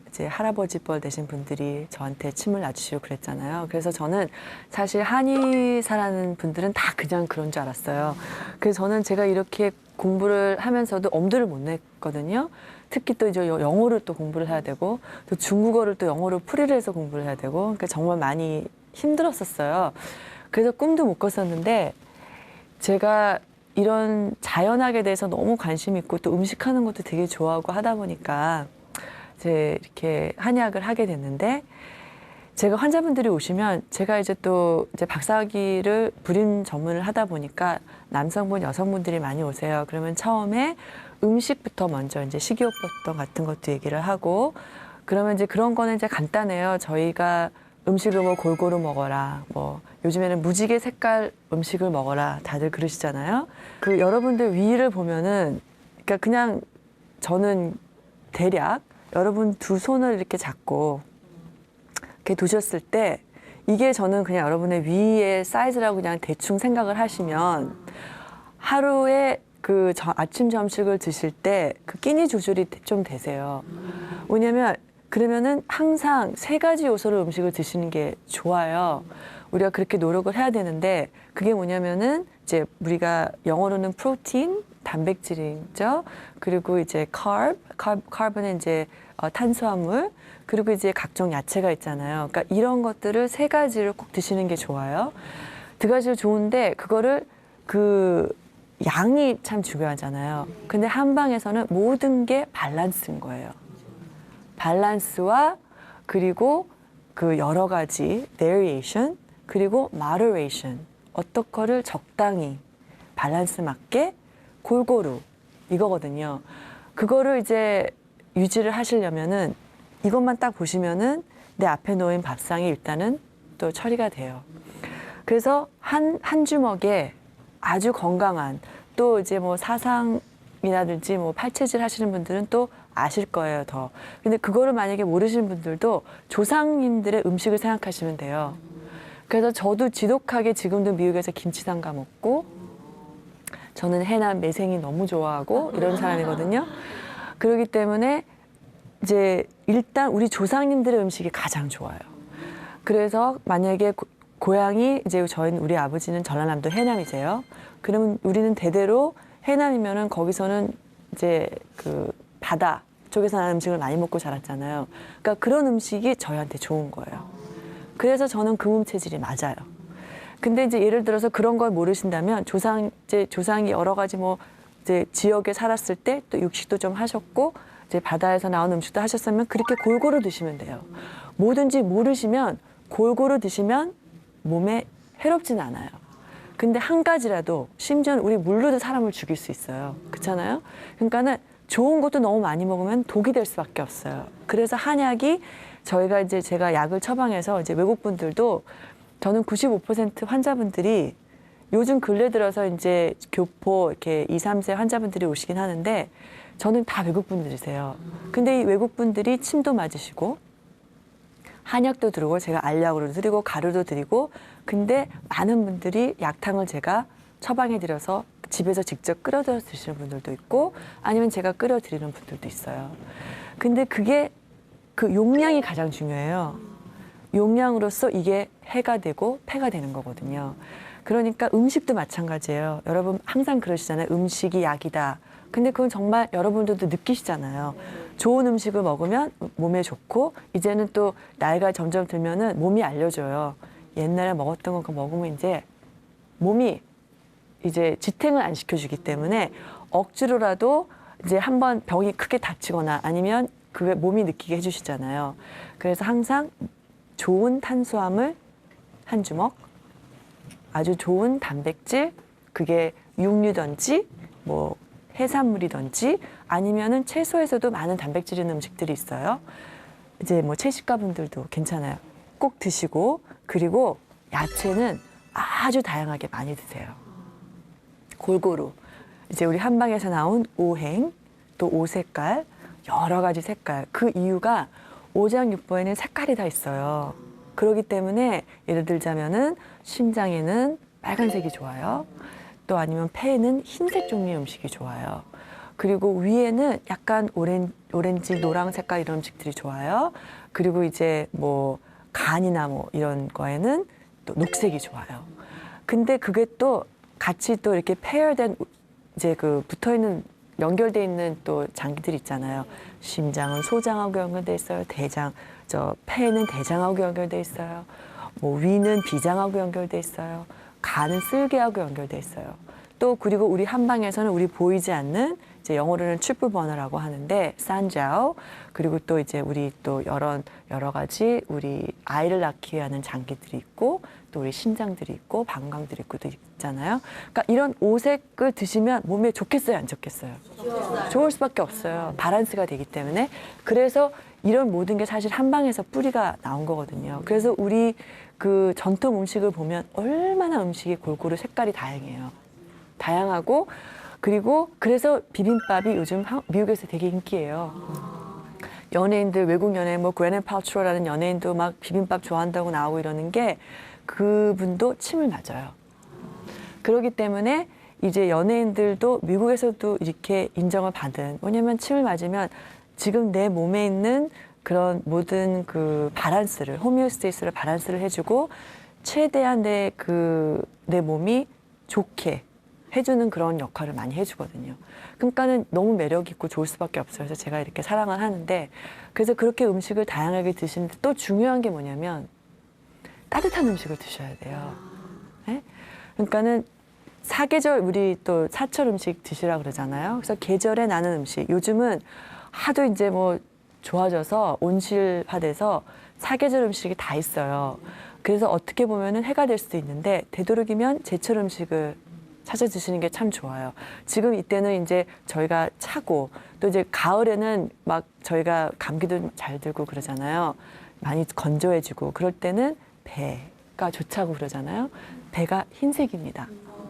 이제 할아버지 뻘 되신 분들이 저한테 침을 놔주시고 그랬잖아요. 그래서 저는 사실 한의사라는 분들은 다 그냥 그런 줄 알았어요. 그래서 저는 제가 이렇게 공부를 하면서도 엄두를 못 냈거든요. 특히 또 이제 영어를 또 공부를 해야 되고 또 중국어를 또 영어로 풀이를 해서 공부를 해야 되고 그러니까 정말 많이 힘들었었어요. 그래서 꿈도 못 꿨었는데 제가 이런 자연학에 대해서 너무 관심 있고 또 음식하는 것도 되게 좋아하고 하다 보니까 이제 이렇게 한의학을 하게 됐는데 제가 환자분들이 오시면 제가 이제 또 이제 박사학위를 불임 전문을 하다 보니까 남성분, 여성분들이 많이 오세요. 그러면 처음에 음식부터 먼저 이제 식이요법도 같은 것도 얘기를 하고 그러면 이제 그런 거는 이제 간단해요. 저희가 음식을 뭐 골고루 먹어라. 뭐 요즘에는 무지개 색깔 음식을 먹어라. 다들 그러시잖아요. 그 여러분들 위를 보면은 그러니까 그냥 저는 대략 여러분 두 손을 이렇게 잡고 이렇게 두셨을 때 이게 저는 그냥 여러분의 위의 사이즈라고 그냥 대충 생각을 하시면 하루에 그 아침 점심을 드실 때 그 끼니 조절이 좀 되세요. 왜냐면 그러면은 항상 3가지 요소를 음식을 드시는 게 좋아요. 우리가 그렇게 노력을 해야 되는데 그게 뭐냐면은 이제 우리가 영어로는 프로틴, 단백질이죠. 그리고 이제 카rb는 이제 탄수화물, 그리고 이제 각종 야채가 있잖아요. 그러니까 이런 것들을 3가지를 꼭 드시는 게 좋아요. 2가지를 좋은데 그거를 그 양이 참 중요하잖아요. 근데 한방에서는 모든 게 밸런스인 거예요. 밸런스와 그리고 그 여러 가지 variation 그리고 moderation 어떤 거를 적당히 밸런스 맞게 골고루 이거거든요. 그거를 이제 유지를 하시려면은 이것만 딱 보시면은 내 앞에 놓인 밥상이 일단은 또 처리가 돼요. 그래서 한 주먹에 아주 건강한 또 이제 뭐 사상이라든지 뭐 팔체질 하시는 분들은 또 아실 거예요, 더. 근데 그거를 만약에 모르시는 분들도 조상님들의 음식을 생각하시면 돼요. 그래서 저도 지독하게 지금도 미국에서 김치 담가 먹고 저는 해남 매생이 너무 좋아하고 이런 사람이거든요. 그렇기 때문에 이제 일단 우리 조상님들의 음식이 가장 좋아요. 그래서 만약에 고향이 이제 저희는 우리 아버지는 전라남도 해남이세요. 그러면 우리는 대대로 해남이면은 거기서는 이제 그 바다 쪽에서 나는 음식을 많이 먹고 자랐잖아요. 그러니까 그런 음식이 저희한테 좋은 거예요. 그래서 저는 금음 체질이 맞아요. 근데 이제 예를 들어서 그런 걸 모르신다면 조상이 여러 가지 뭐 이제 지역에 살았을 때 또 육식도 좀 하셨고 이제 바다에서 나온 음식도 하셨으면 그렇게 골고루 드시면 돼요. 뭐든지 모르시면 골고루 드시면 몸에 해롭진 않아요. 근데 한 가지라도 심지어는 우리 물로도 사람을 죽일 수 있어요. 그렇잖아요? 그러니까는 좋은 것도 너무 많이 먹으면 독이 될 수밖에 없어요. 그래서 한약이 저희가 이제 제가 약을 처방해서 이제 외국 분들도 저는 95% 환자분들이 요즘 근래 들어서 이제 교포 이렇게 2, 3세 환자분들이 오시긴 하는데 저는 다 외국 분들이세요. 근데 이 외국 분들이 침도 맞으시고 한약도 들고 제가 알약으로 드리고 가루도 드리고 근데 많은 분들이 약탕을 제가 처방해 드려서 집에서 직접 끓여서 드시는 분들도 있고 아니면 제가 끓여 드리는 분들도 있어요. 근데 그게 그 용량이 가장 중요해요. 용량으로서 이게 해가 되고 폐가 되는 거거든요. 그러니까 음식도 마찬가지예요. 여러분 항상 그러시잖아요. 음식이 약이다. 근데 그건 정말 여러분들도 느끼시잖아요. 좋은 음식을 먹으면 몸에 좋고 이제는 또 나이가 점점 들면은 몸이 알려줘요. 옛날에 먹었던 거 먹으면 이제 몸이 이제 지탱을 안 시켜주기 때문에 억지로라도 이제 한번 병이 크게 다치거나 아니면 그게 몸이 느끼게 해주시잖아요. 그래서 항상 좋은 탄수화물 한 주먹, 아주 좋은 단백질, 그게 육류든지 뭐 해산물이든지 아니면은 채소에서도 많은 단백질 있는 음식들이 있어요. 이제 뭐 채식가 분들도 괜찮아요. 꼭 드시고 그리고 야채는 아주 다양하게 많이 드세요. 골고루. 이제 우리 한방에서 나온 오행, 또 오색깔, 여러 가지 색깔. 그 이유가 오장육부에는 색깔이 다 있어요. 그렇기 때문에 예를 들자면은 심장에는 빨간색이 좋아요. 또 아니면 폐에는 흰색 종류의 음식이 좋아요. 그리고 위에는 약간 오렌지, 노랑 색깔 이런 음식들이 좋아요. 그리고 이제 뭐 간이나 뭐 이런 거에는 또 녹색이 좋아요. 근데 그게 또 같이 또 이렇게 페어된 이제 그 붙어 있는 연결돼 있는 또 장기들이 있잖아요. 심장은 소장하고 연결돼 있어요. 폐는 대장하고 연결돼 있어요. 뭐 위는 비장하고 연결돼 있어요. 간은 쓸개하고 연결돼 있어요. 또 그리고 우리 한방에서는 우리 보이지 않는 이제 영어로는 트리플 버너라고 하는데 산자오 그리고 또 이제 우리 또 여러 가지 우리 아이를 낳기 위한 장기들이 있고 또 우리 신장들이 있고 방광들이 있고 있잖아요. 그러니까 이런 오색을 드시면 몸에 좋겠어요, 안 좋겠어요? 좋을 수밖에 없어요. 바란스가 되기 때문에. 그래서 이런 모든 게 사실 한방에서 뿌리가 나온 거거든요. 그래서 우리 그 전통 음식을 보면 얼마나 음식이 골고루 색깔이 다양해요. 다양하고 그리고 그래서 비빔밥이 요즘 미국에서 되게 인기예요. 연예인들 외국 연예인 뭐 gwyneth paltrow라는 연예인도 막 비빔밥 좋아한다고 나오고 이러는 게 그분도 침을 맞아요. 그렇기 때문에 이제 연예인들도 미국에서도 이렇게 인정을 받은 왜냐면 침을 맞으면 지금 내 몸에 있는 그런 모든 그 바란스를 호미오스테이스를 바란스를 해주고 최대한 내 몸이 좋게 해주는 그런 역할을 많이 해주거든요. 그러니까는 너무 매력 있고 좋을 수밖에 없어요. 그래서 제가 이렇게 사랑을 하는데 그래서 그렇게 음식을 다양하게 드시는데 또 중요한 게 뭐냐면 따뜻한 음식을 드셔야 돼요. 네? 그러니까는 사계절 우리 또 사철 음식 드시라 그러잖아요. 그래서 계절에 나는 음식 요즘은 하도 이제 뭐 좋아져서 온실화돼서 사계절 음식이 다 있어요. 그래서 어떻게 보면은 해가 될 수도 있는데 되도록이면 제철 음식을 찾아 드시는 게 참 좋아요. 지금 이때는 이제 저희가 차고 또 이제 가을에는 막 저희가 감기도 잘 들고 그러잖아요. 많이 건조해지고 그럴 때는 배가 좋다고 그러잖아요. 배가 흰색입니다.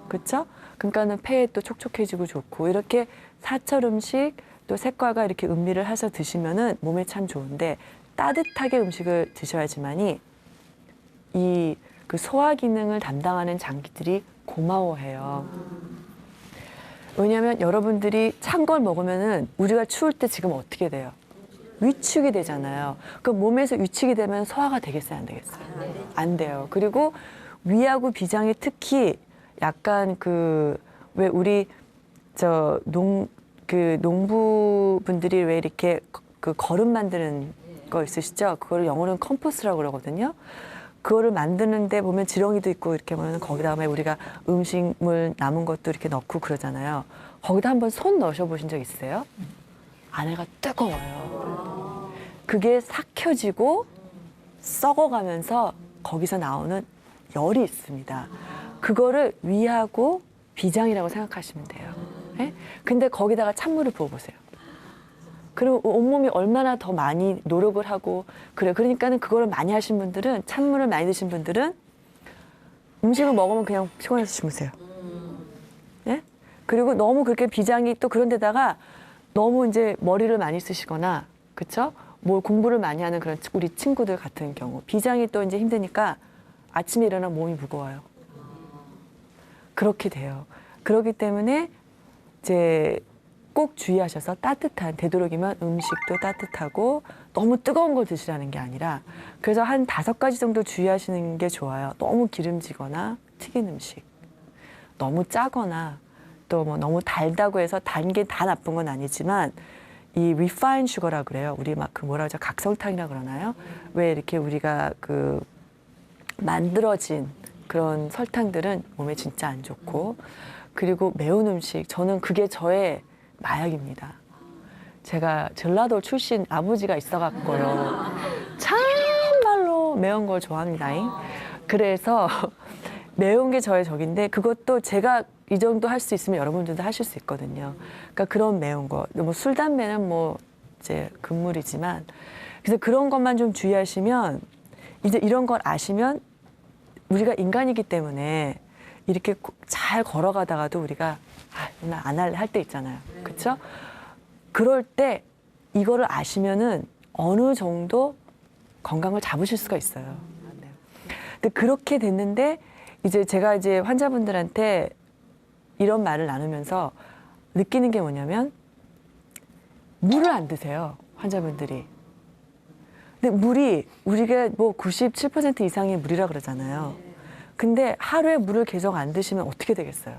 그렇죠? 그러니까는 폐에 또 촉촉해지고 좋고 이렇게 사철 음식 또 색깔과 이렇게 음미를 해서 드시면은 몸에 참 좋은데 따뜻하게 음식을 드셔야지만이 이 그 소화 기능을 담당하는 장기들이 고마워해요. 왜냐하면 여러분들이 찬 걸 먹으면은 우리가 추울 때 지금 어떻게 돼요? 위축이 되잖아요. 그 몸에서 위축이 되면 소화가 되겠어요, 안 되겠어요? 안 돼요. 그리고 위하고 비장이 특히 약간 왜 우리 농부분들이 왜 이렇게 그 거름 만드는 거 있으시죠? 그거를 영어로는 컴포스트라고 그러거든요. 그거를 만드는데 보면 지렁이도 있고 이렇게 보면 거기다가 우리가 음식물 남은 것도 이렇게 넣고 그러잖아요. 거기다 한번 손 넣으셔 보신 적 있으세요? 안에가 뜨거워요. 그게 삭혀지고 썩어가면서 거기서 나오는 열이 있습니다. 그거를 위하고 비장이라고 생각하시면 돼요. 네? 근데 거기다가 찬물을 부어보세요. 그리고 온몸이 얼마나 더 많이 노력을 하고 그러니까는 그거를 많이 하신 분들은 찬물을 많이 드신 분들은 음식을 먹으면 그냥 피곤해서 주무세요. 예? 그리고 너무 그렇게 비장이 또 그런 데다가 너무 이제 머리를 많이 쓰시거나, 그쵸? 뭘 공부를 많이 하는 그런 우리 친구들 같은 경우. 비장이 또 이제 힘드니까 아침에 일어나 몸이 무거워요. 그렇게 돼요. 그렇기 때문에 이제 꼭 주의하셔서 따뜻한, 되도록이면 음식도 따뜻하고 너무 뜨거운 걸 드시라는 게 아니라, 그래서 한 5가지 정도 주의하시는 게 좋아요. 너무 기름지거나 튀긴 음식, 너무 짜거나 또 뭐 너무 달다고 해서 단 게 다 나쁜 건 아니지만 이 리파인 슈거라 그래요. 우리 막 그 뭐라 그러죠? 각설탕이라 그러나요? 왜 이렇게 우리가 그 만들어진 그런 설탕들은 몸에 진짜 안 좋고, 그리고 매운 음식, 저는 그게 저의 마약입니다. 제가 전라도 출신 아버지가 있어갖고요. 참말로 매운 걸 좋아합니다잉. 그래서 매운 게 저의 적인데, 그것도 제가 이 정도 할 수 있으면 여러분들도 하실 수 있거든요. 그러니까 그런 매운 거, 뭐 술, 담배는 뭐 이제 금물이지만, 그래서 그런 것만 좀 주의하시면, 이제 이런 걸 아시면 우리가 인간이기 때문에 이렇게 잘 걸어가다가도 우리가 나 안 할래 할 때 있잖아요. 그렇죠? 그럴 때 이거를 아시면은 어느 정도 건강을 잡으실 수가 있어요. 근데 그렇게 됐는데 이제 제가 이제 환자분들한테 이런 말을 나누면서 느끼는 게 뭐냐면, 물을 안 드세요, 환자분들이. 근데 물이 우리가 뭐 97% 이상이 물이라 그러잖아요. 근데 하루에 물을 계속 안 드시면 어떻게 되겠어요?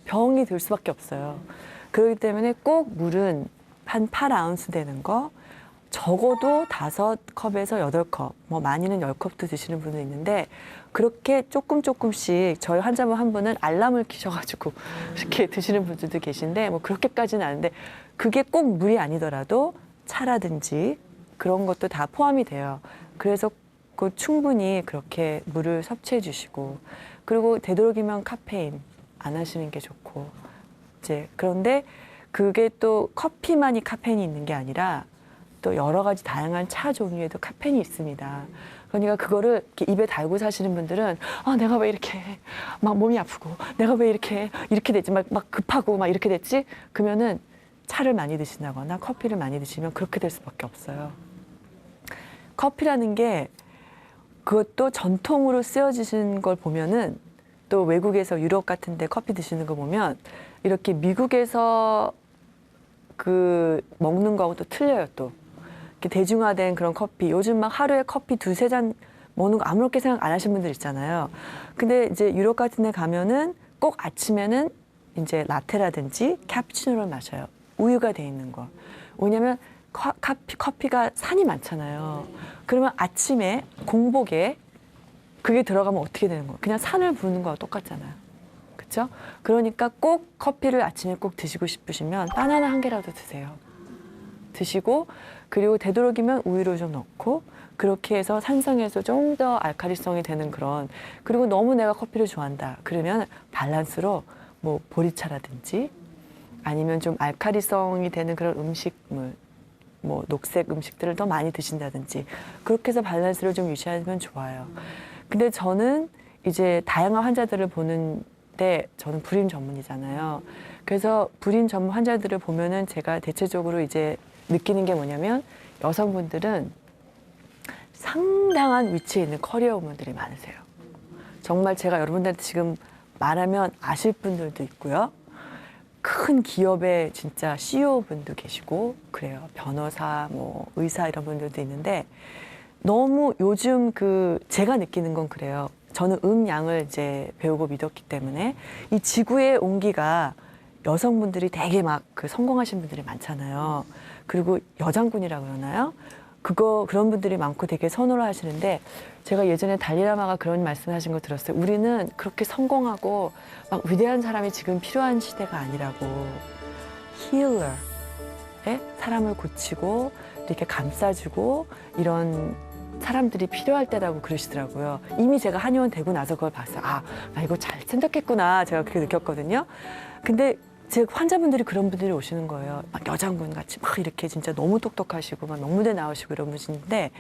병이 들 수밖에 없어요. 그렇기 때문에 꼭 물은 한 8아운스 되는 거, 적어도 5컵에서 8컵, 뭐 많이는 10컵도 드시는 분도 있는데, 그렇게 조금씩 저희 환자분 한 분은 알람을 키셔가지고 이렇게 드시는 분들도 계신데, 뭐 그렇게까지는 아닌데, 그게 꼭 물이 아니더라도 차라든지 그런 것도 다 포함이 돼요. 그래서 그 충분히 그렇게 물을 섭취해 주시고, 그리고 되도록이면 카페인 안 하시는 게 좋고, 이제 그런데 그게 또 커피만이 카페인이 있는 게 아니라 또 여러 가지 다양한 차 종류에도 카페인이 있습니다. 그러니까 그거를 이렇게 입에 달고 사시는 분들은 내가 왜 이렇게 막 몸이 아프고, 내가 왜 이렇게 됐지, 막 급하고 막 이렇게 됐지? 그러면은 차를 많이 드신다거나 커피를 많이 드시면 그렇게 될 수밖에 없어요. 커피라는 게 그것도 전통으로 쓰여지신 걸 보면은, 또 외국에서 유럽 같은 데 커피 드시는 거 보면 이렇게 미국에서 그 먹는 거하고 또 틀려요. 또 이렇게 대중화된 그런 커피, 요즘 막 하루에 커피 2-3잔 먹는 거 아무렇게 생각 안 하시는 분들 있잖아요. 근데 이제 유럽 같은 데 가면은 꼭 아침에는 이제 라테라든지 카푸치노를 마셔요. 우유가 돼 있는 거. 왜냐면 커피가 산이 많잖아요. 그러면 아침에 공복에 그게 들어가면 어떻게 되는 거예요? 그냥 산을 부르는 거와 똑같잖아요. 그렇죠? 그러니까 꼭 커피를 아침에 꼭 드시고 싶으시면 바나나 1개라도 드세요. 드시고, 그리고 되도록이면 우유를 좀 넣고, 그렇게 해서 산성에서 좀 더 알칼리성이 되는 그런, 그리고 너무 내가 커피를 좋아한다 그러면 밸런스로 뭐 보리차라든지 아니면 좀 알칼리성이 되는 그런 음식물, 뭐 녹색 음식들을 더 많이 드신다든지, 그렇게 해서 밸런스를 좀 유지하면 좋아요. 근데 저는 이제 다양한 환자들을 보는데, 저는 불임 전문이잖아요. 그래서 불임 전문 환자들을 보면은 제가 대체적으로 이제 느끼는 게 뭐냐면, 여성분들은 상당한 위치에 있는 커리어 우먼들이 많으세요. 정말 제가 여러분들한테 지금 말하면 아실 분들도 있고요. 큰 기업의 진짜 CEO 분도 계시고 그래요. 변호사, 뭐 의사 이런 분들도 있는데, 너무 요즘 제가 느끼는 건 그래요. 저는 음양을 이제 배우고 믿었기 때문에 이 지구의 온기가 여성분들이 되게 막 성공하신 분들이 많잖아요. 그리고 여장군이라고 그러나요? 그런 분들이 많고 되게 선호를 하시는데, 제가 예전에 달리라마가 그런 말씀을 하신 거 들었어요. 우리는 그렇게 성공하고 막 위대한 사람이 지금 필요한 시대가 아니라고. 힐러, 사람을 고치고 이렇게 감싸주고 이런 사람들이 필요할 때라고 그러시더라고요. 이미 제가 한의원 되고 나서 그걸 봤어요. 나 이거 잘 생각했구나. 제가 그렇게 느꼈거든요. 근데 제 환자분들이 그런 분들이 오시는 거예요. 막 여장군 같이 막 이렇게 진짜 너무 똑똑하시고 막 명무대 나오시고 이런 분인데,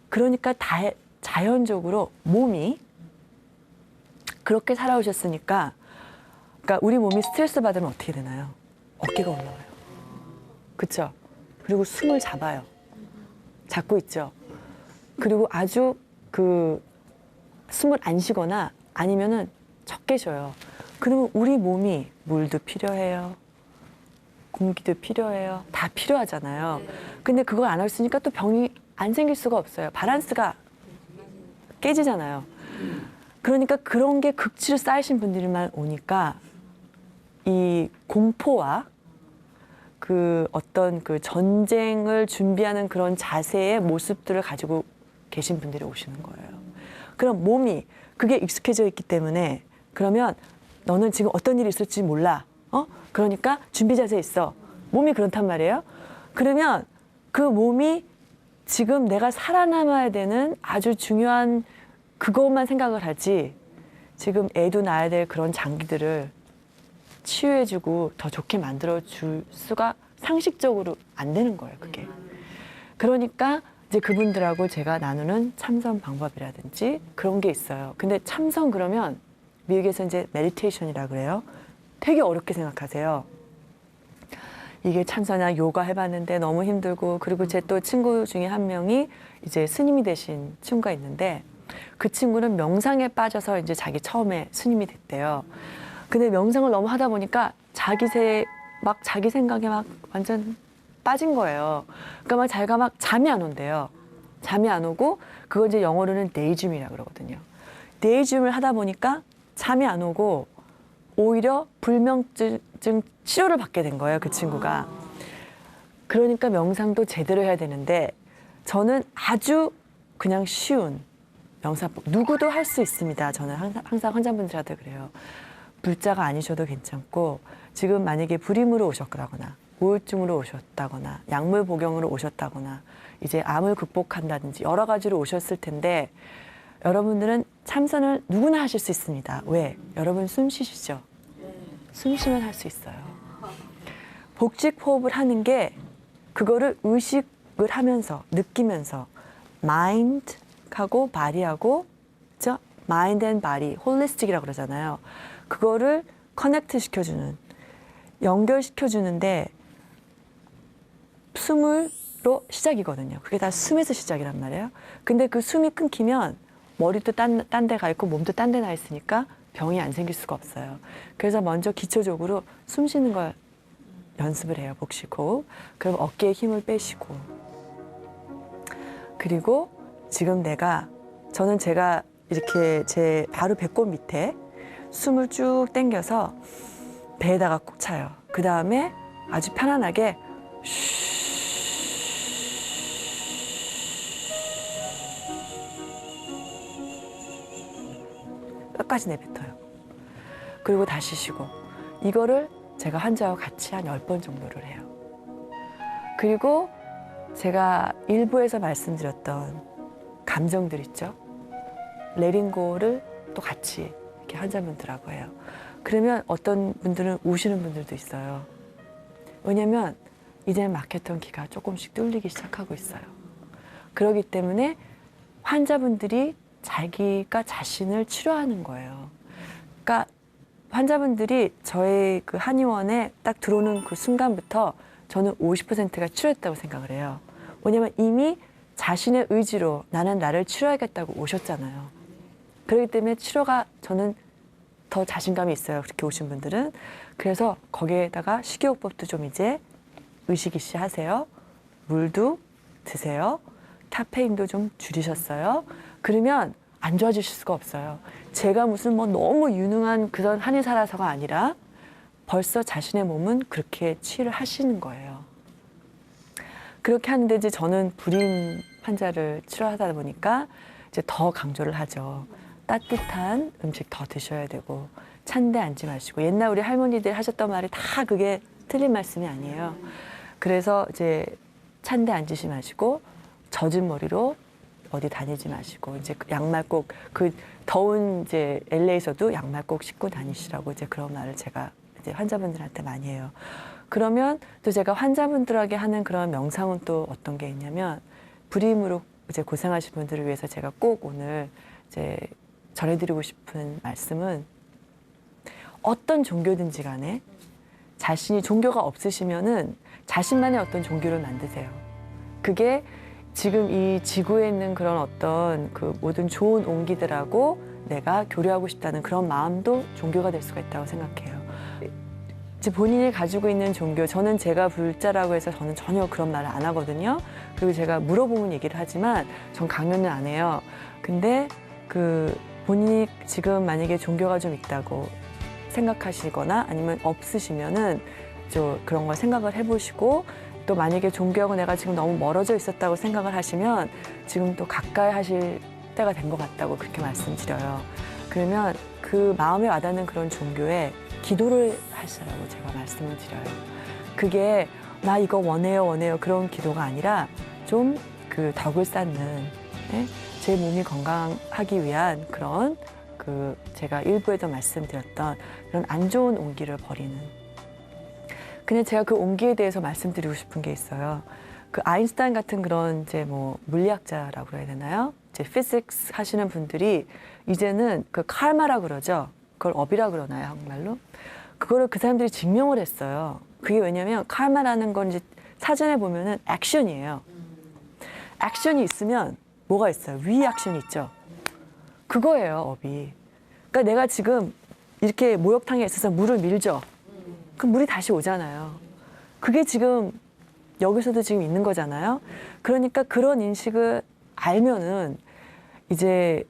그러니까 자연적으로 몸이 그렇게 살아오셨으니까, 그러니까 우리 몸이 스트레스 받으면 어떻게 되나요? 어깨가 올라와요. 그렇죠? 그리고 숨을 잡아요. 잡고 있죠. 그리고 아주 그 숨을 안 쉬거나 아니면은 적게 쉬어요. 그러면 우리 몸이 물도 필요해요. 공기도 필요해요. 다 필요하잖아요. 근데 그걸 안 했으니까 또 병이 안 생길 수가 없어요. 밸런스가 깨지잖아요. 그러니까 그런 게 극치로 쌓이신 분들만 오니까 이 공포와 그 어떤 그 전쟁을 준비하는 그런 자세의 모습들을 가지고 계신 분들이 오시는 거예요. 그럼 몸이 그게 익숙해져 있기 때문에 그러면 너는 지금 어떤 일이 있을지 몰라. 그러니까 준비 자세에 있어. 몸이 그렇단 말이에요. 그러면 그 몸이 지금 내가 살아남아야 되는 아주 중요한 그것만 생각을 하지 지금 애도 낳아야 될 그런 장기들을 치유해주고 더 좋게 만들어줄 수가 상식적으로 안 되는 거예요, 그게. 그러니까 이제 그분들하고 제가 나누는 참선 방법이라든지 그런 게 있어요. 근데 참선 그러면 미국에서 이제 메디테이션이라 그래요. 되게 어렵게 생각하세요. 이게 참선이나 요가 해봤는데 너무 힘들고 그리고 제 또 친구 중에 한 명이 이제 스님이 되신 친구가 있는데 그 친구는 명상에 빠져서 이제 자기 처음에 스님이 됐대요. 근데 명상을 너무 하다 보니까 자기 생각에 막 완전 빠진 거예요. 그러니까 막 자기가 막 잠이 안 온대요. 잠이 안 오고 그걸 이제 영어로는 데이dream이라고 그러거든요. 데이드림을 하다 보니까 잠이 안 오고 오히려 불면증 치료를 받게 된 거예요, 그 친구가. 그러니까 명상도 제대로 해야 되는데 저는 아주 그냥 쉬운 명상법 누구도 할 수 있습니다. 저는 항상 환자분들한테 그래요. 불자가 아니셔도 괜찮고 지금 만약에 불임으로 오셨거나 우울증으로 오셨다거나 약물 복용으로 오셨다거나 이제 암을 극복한다든지 여러 가지로 오셨을 텐데 여러분들은 참선을 누구나 하실 수 있습니다. 왜? 여러분 숨 쉬시죠? 숨 쉬면 할 수 있어요. 복식 호흡을 하는 게 그거를 의식을 하면서 느끼면서 마인드하고 바디하고 그죠? 마인드 앤 바디, 홀리스틱이라고 그러잖아요. 그거를 커넥트 시켜주는 연결시켜주는데 숨으로 시작이거든요. 그게 다 숨에서 시작이란 말이에요. 근데 그 숨이 끊기면 머리도 딴 데 가 있고 몸도 딴 데 나 있으니까 병이 안 생길 수가 없어요. 그래서 먼저 기초적으로 숨 쉬는 걸 연습을 해요. 복식호흡. 그럼 어깨에 힘을 빼시고 그리고 지금 저는 제가 이렇게 제 바로 배꼽 밑에 숨을 쭉 당겨서 배에다가 꼭 차요. 그 다음에 아주 편안하게 끝까지 내뱉어요. 그리고 다시 쉬고 이거를 제가 환자와 같이 한 10번 정도를 해요. 그리고 제가 일부에서 말씀드렸던 감정들 있죠. 레린고를 또 같이 이렇게 환자분들하고 해요. 그러면 어떤 분들은 우시는 분들도 있어요. 왜냐면 이제 막혔던 기가 조금씩 뚫리기 시작하고 있어요. 그렇기 때문에 환자분들이 자기가 자신을 치료하는 거예요. 그러니까 환자분들이 저의 그 한의원에 딱 들어오는 그 순간부터 저는 50%가 치료했다고 생각을 해요. 왜냐면 이미 자신의 의지로 나는 나를 치료하겠다고 오셨잖아요. 그렇기 때문에 치료가 저는 더 자신감이 있어요. 그렇게 오신 분들은. 그래서 거기에다가 식이요법도 좀 이제 의식이시 하세요. 물도 드세요. 카페인도 좀 줄이셨어요. 그러면 안 좋아지실 수가 없어요. 제가 무슨 뭐 너무 유능한 그런 한의사라서가 아니라 벌써 자신의 몸은 그렇게 치유를 하시는 거예요. 그렇게 하는데 이제 저는 불임 환자를 치료하다 보니까 이제 더 강조를 하죠. 따뜻한 음식 더 드셔야 되고 찬데 앉지 마시고 옛날 우리 할머니들 하셨던 말이 다 그게 틀린 말씀이 아니에요. 그래서 이제 찬데 앉으시 마시고 젖은 머리로 어디 다니지 마시고 이제 양말 꼭 그 더운 이제 LA에서도 양말 꼭 신고 다니시라고 이제 그런 말을 제가 이제 환자분들한테 많이 해요. 그러면 또 제가 환자분들에게 하는 그런 명상은 또 어떤 게 있냐면 불임으로 이제 고생하신 분들을 위해서 제가 꼭 오늘 이제 전해드리고 싶은 말씀은 어떤 종교든지 간에 자신이 종교가 없으시면은 자신만의 어떤 종교를 만드세요. 그게 지금 이 지구에 있는 그런 어떤 그 모든 좋은 온기들하고 내가 교류하고 싶다는 그런 마음도 종교가 될 수가 있다고 생각해요. 이제 본인이 가지고 있는 종교, 저는 제가 불자라고 해서 저는 전혀 그런 말을 안 하거든요. 그리고 제가 물어보면 얘기를 하지만 전 강요는 안 해요. 근데 그 본인이 지금 만약에 종교가 좀 있다고 생각하시거나 아니면 없으시면은 좀 그런 걸 생각을 해보시고 또 만약에 종교하고 내가 지금 너무 멀어져 있었다고 생각을 하시면 지금 또 가까이 하실 때가 된 것 같다고 그렇게 말씀드려요. 그러면 그 마음에 와닿는 그런 종교에 기도를 하시라고 제가 말씀을 드려요. 그게 나 이거 원해요 그런 기도가 아니라 좀 그 덕을 쌓는 예? 제 몸이 건강하기 위한 그런 그 제가 일부에도 말씀드렸던 그런 안 좋은 온기를 버리는. 근데 제가 그 온기에 대해서 말씀드리고 싶은 게 있어요. 그 아인슈타인 같은 그런 이제 뭐 물리학자라고 해야 되나요? 이제 피직스 하시는 분들이 이제는 그 칼마라 그러죠. 그걸 업이라 그러나요, 한국말로? 그거를 그 사람들이 증명을 했어요. 그게 왜냐면 칼마라는 건 이제 사전에 보면은 액션이에요. 액션이 있으면 뭐가 있어요? 리액션이 있죠. 그거예요, 업이. 그러니까 내가 지금 이렇게 목욕탕에 있어서 물을 밀죠. 그럼 물이 다시 오잖아요. 그게 지금 여기서도 지금 있는 거잖아요. 그러니까 그런 인식을 알면은 이제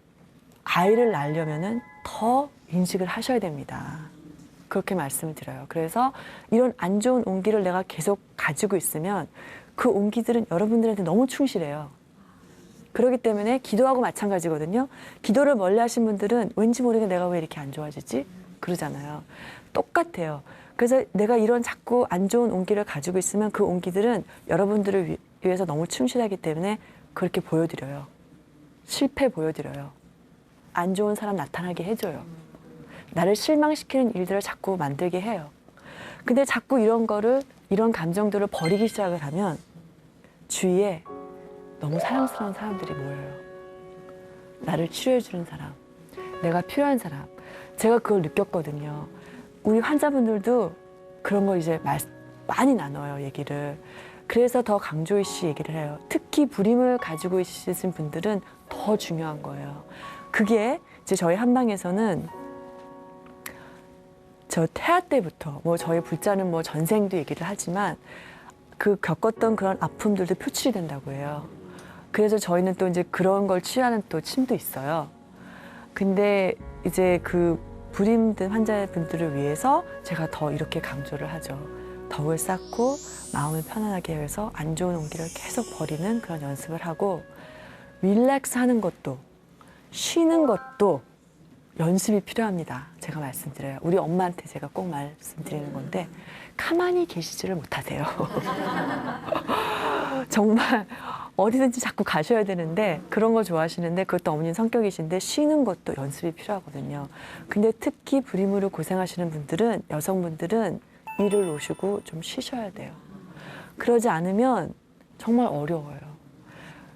아이를 낳으려면은 더 인식을 하셔야 됩니다. 그렇게 말씀을 드려요. 그래서 이런 안 좋은 온기를 내가 계속 가지고 있으면 그 온기들은 여러분들한테 너무 충실해요. 그렇기 때문에 기도하고 마찬가지거든요. 기도를 멀리 하신 분들은 왠지 모르게 내가 왜 이렇게 안 좋아지지? 그러잖아요. 똑같아요. 그래서 내가 이런 자꾸 안 좋은 온기를 가지고 있으면 그 온기들은 여러분들을 위해서 너무 충실하기 때문에 그렇게 보여드려요. 실패 보여드려요. 안 좋은 사람 나타나게 해줘요. 나를 실망시키는 일들을 자꾸 만들게 해요. 근데 자꾸 이런 감정들을 버리기 시작을 하면 주위에 너무 사랑스러운 사람들이 모여요. 나를 치료해주는 사람, 내가 필요한 사람. 제가 그걸 느꼈거든요. 우리 환자분들도 그런 걸 이제 많이 나눠요, 얘기를. 그래서 더 강조희 씨 얘기를 해요. 특히 불임을 가지고 있으신 분들은 더 중요한 거예요. 그게 이제 저희 한방에서는 저 태아 때부터 뭐 저희 불자는 뭐 전생도 얘기를 하지만 그 겪었던 그런 아픔들도 표출이 된다고 해요. 그래서 저희는 또 이제 그런 걸 치유하는 또 침도 있어요. 근데 이제 그 불임든 환자분들을 위해서 제가 더 이렇게 강조를 하죠. 덕을 쌓고 마음을 편안하게 해서 안 좋은 온기를 계속 버리는 그런 연습을 하고 릴렉스 하는 것도 쉬는 것도 연습이 필요합니다. 제가 말씀드려요. 우리 엄마한테 제가 꼭 말씀드리는 건데 가만히 계시지를 못하세요. 정말 어디든지 자꾸 가셔야 되는데 그런 거 좋아하시는데 그것도 어머님 성격이신데 쉬는 것도 연습이 필요하거든요. 근데 특히 불임으로 고생하시는 분들은 여성분들은 일을 놓으시고 좀 쉬셔야 돼요. 그러지 않으면 정말 어려워요.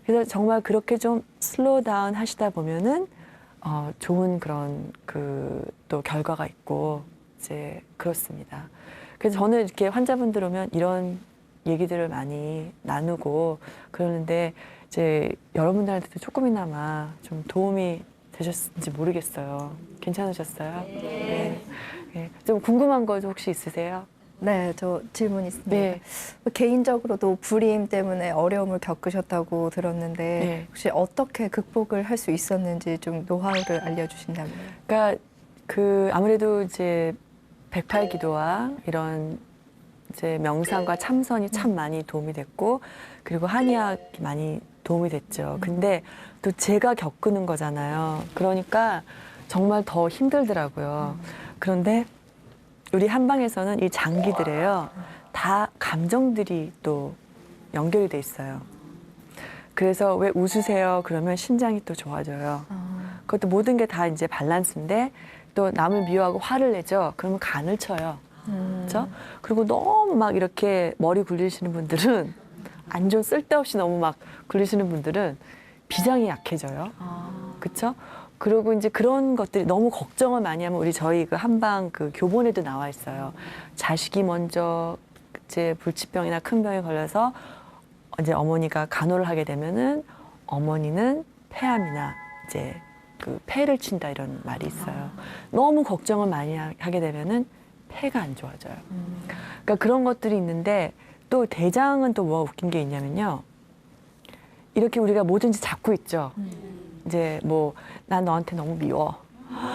그래서 정말 그렇게 좀 슬로우 다운 하시다 보면은 좋은 그런 또 결과가 있고 이제 그렇습니다. 그래서 저는 이렇게 환자분들 오면 이런 얘기들을 많이 나누고 그러는데 이제 여러분들한테도 조금이나마 좀 도움이 되셨는지 모르겠어요. 괜찮으셨어요? 네. 네. 좀 궁금한 거 혹시 있으세요? 네, 저 질문 있습니다. 네. 개인적으로도 불임 때문에 어려움을 겪으셨다고 들었는데 네. 혹시 어떻게 극복을 할 수 있었는지 좀 노하우를 알려주신다면. 그러니까 아무래도 이제 108기도와 이런 이제 명상과 참선이 참 많이 도움이 됐고 그리고 한의학이 많이 도움이 됐죠. 근데 또 제가 겪는 거잖아요. 그러니까 정말 더 힘들더라고요. 그런데 우리 한방에서는 이 장기들에요. 다 감정들이 또 연결이 돼 있어요. 그래서 왜 웃으세요? 그러면 심장이 또 좋아져요. 그것도 모든 게 다 이제 밸런스인데 또 남을 미워하고 화를 내죠. 그러면 간을 쳐요. 그렇죠? 그리고 너무 막 이렇게 머리 굴리시는 분들은 안 좋은 쓸데없이 너무 막 굴리시는 분들은 비장이 약해져요. 그렇죠? 그리고 이제 그런 것들이 너무 걱정을 많이 하면 저희 그 한방 그 교본에도 나와 있어요. 자식이 먼저 이제 불치병이나 큰 병에 걸려서 이제 어머니가 간호를 하게 되면은 어머니는 폐암이나 이제 그 폐를 친다 이런 말이 있어요. 너무 걱정을 많이 하게 되면은 폐가 안 좋아져요. 그러니까 그런 것들이 있는데 또 대장은 또 뭐가 웃긴 게 있냐면요. 이렇게 우리가 뭐든지 잡고 있죠. 이제 뭐 난 너한테 너무 미워.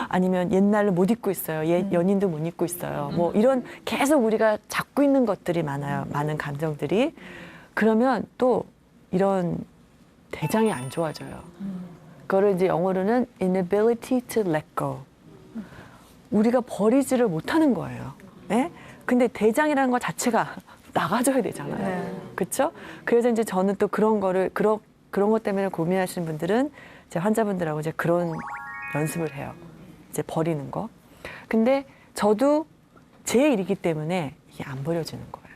아니면 옛날을 못 잊고 있어요. 옛 연인도 못 잊고 있어요. 뭐 이런 계속 우리가 잡고 있는 것들이 많아요. 많은 감정들이. 그러면 또 이런 대장이 안 좋아져요. 그거를 이제 영어로는 inability to let go. 우리가 버리지를 못하는 거예요. 네? 근데 대장이라는 것 자체가 나가줘야 되잖아요. 네. 그렇죠? 그래서 이제 저는 또 그런 거를 그런 것 때문에 고민하시는 분들은 제 환자분들하고 이제 그런 연습을 해요. 이제 버리는 거. 근데 저도 제 일이기 때문에 이게 안 버려지는 거예요.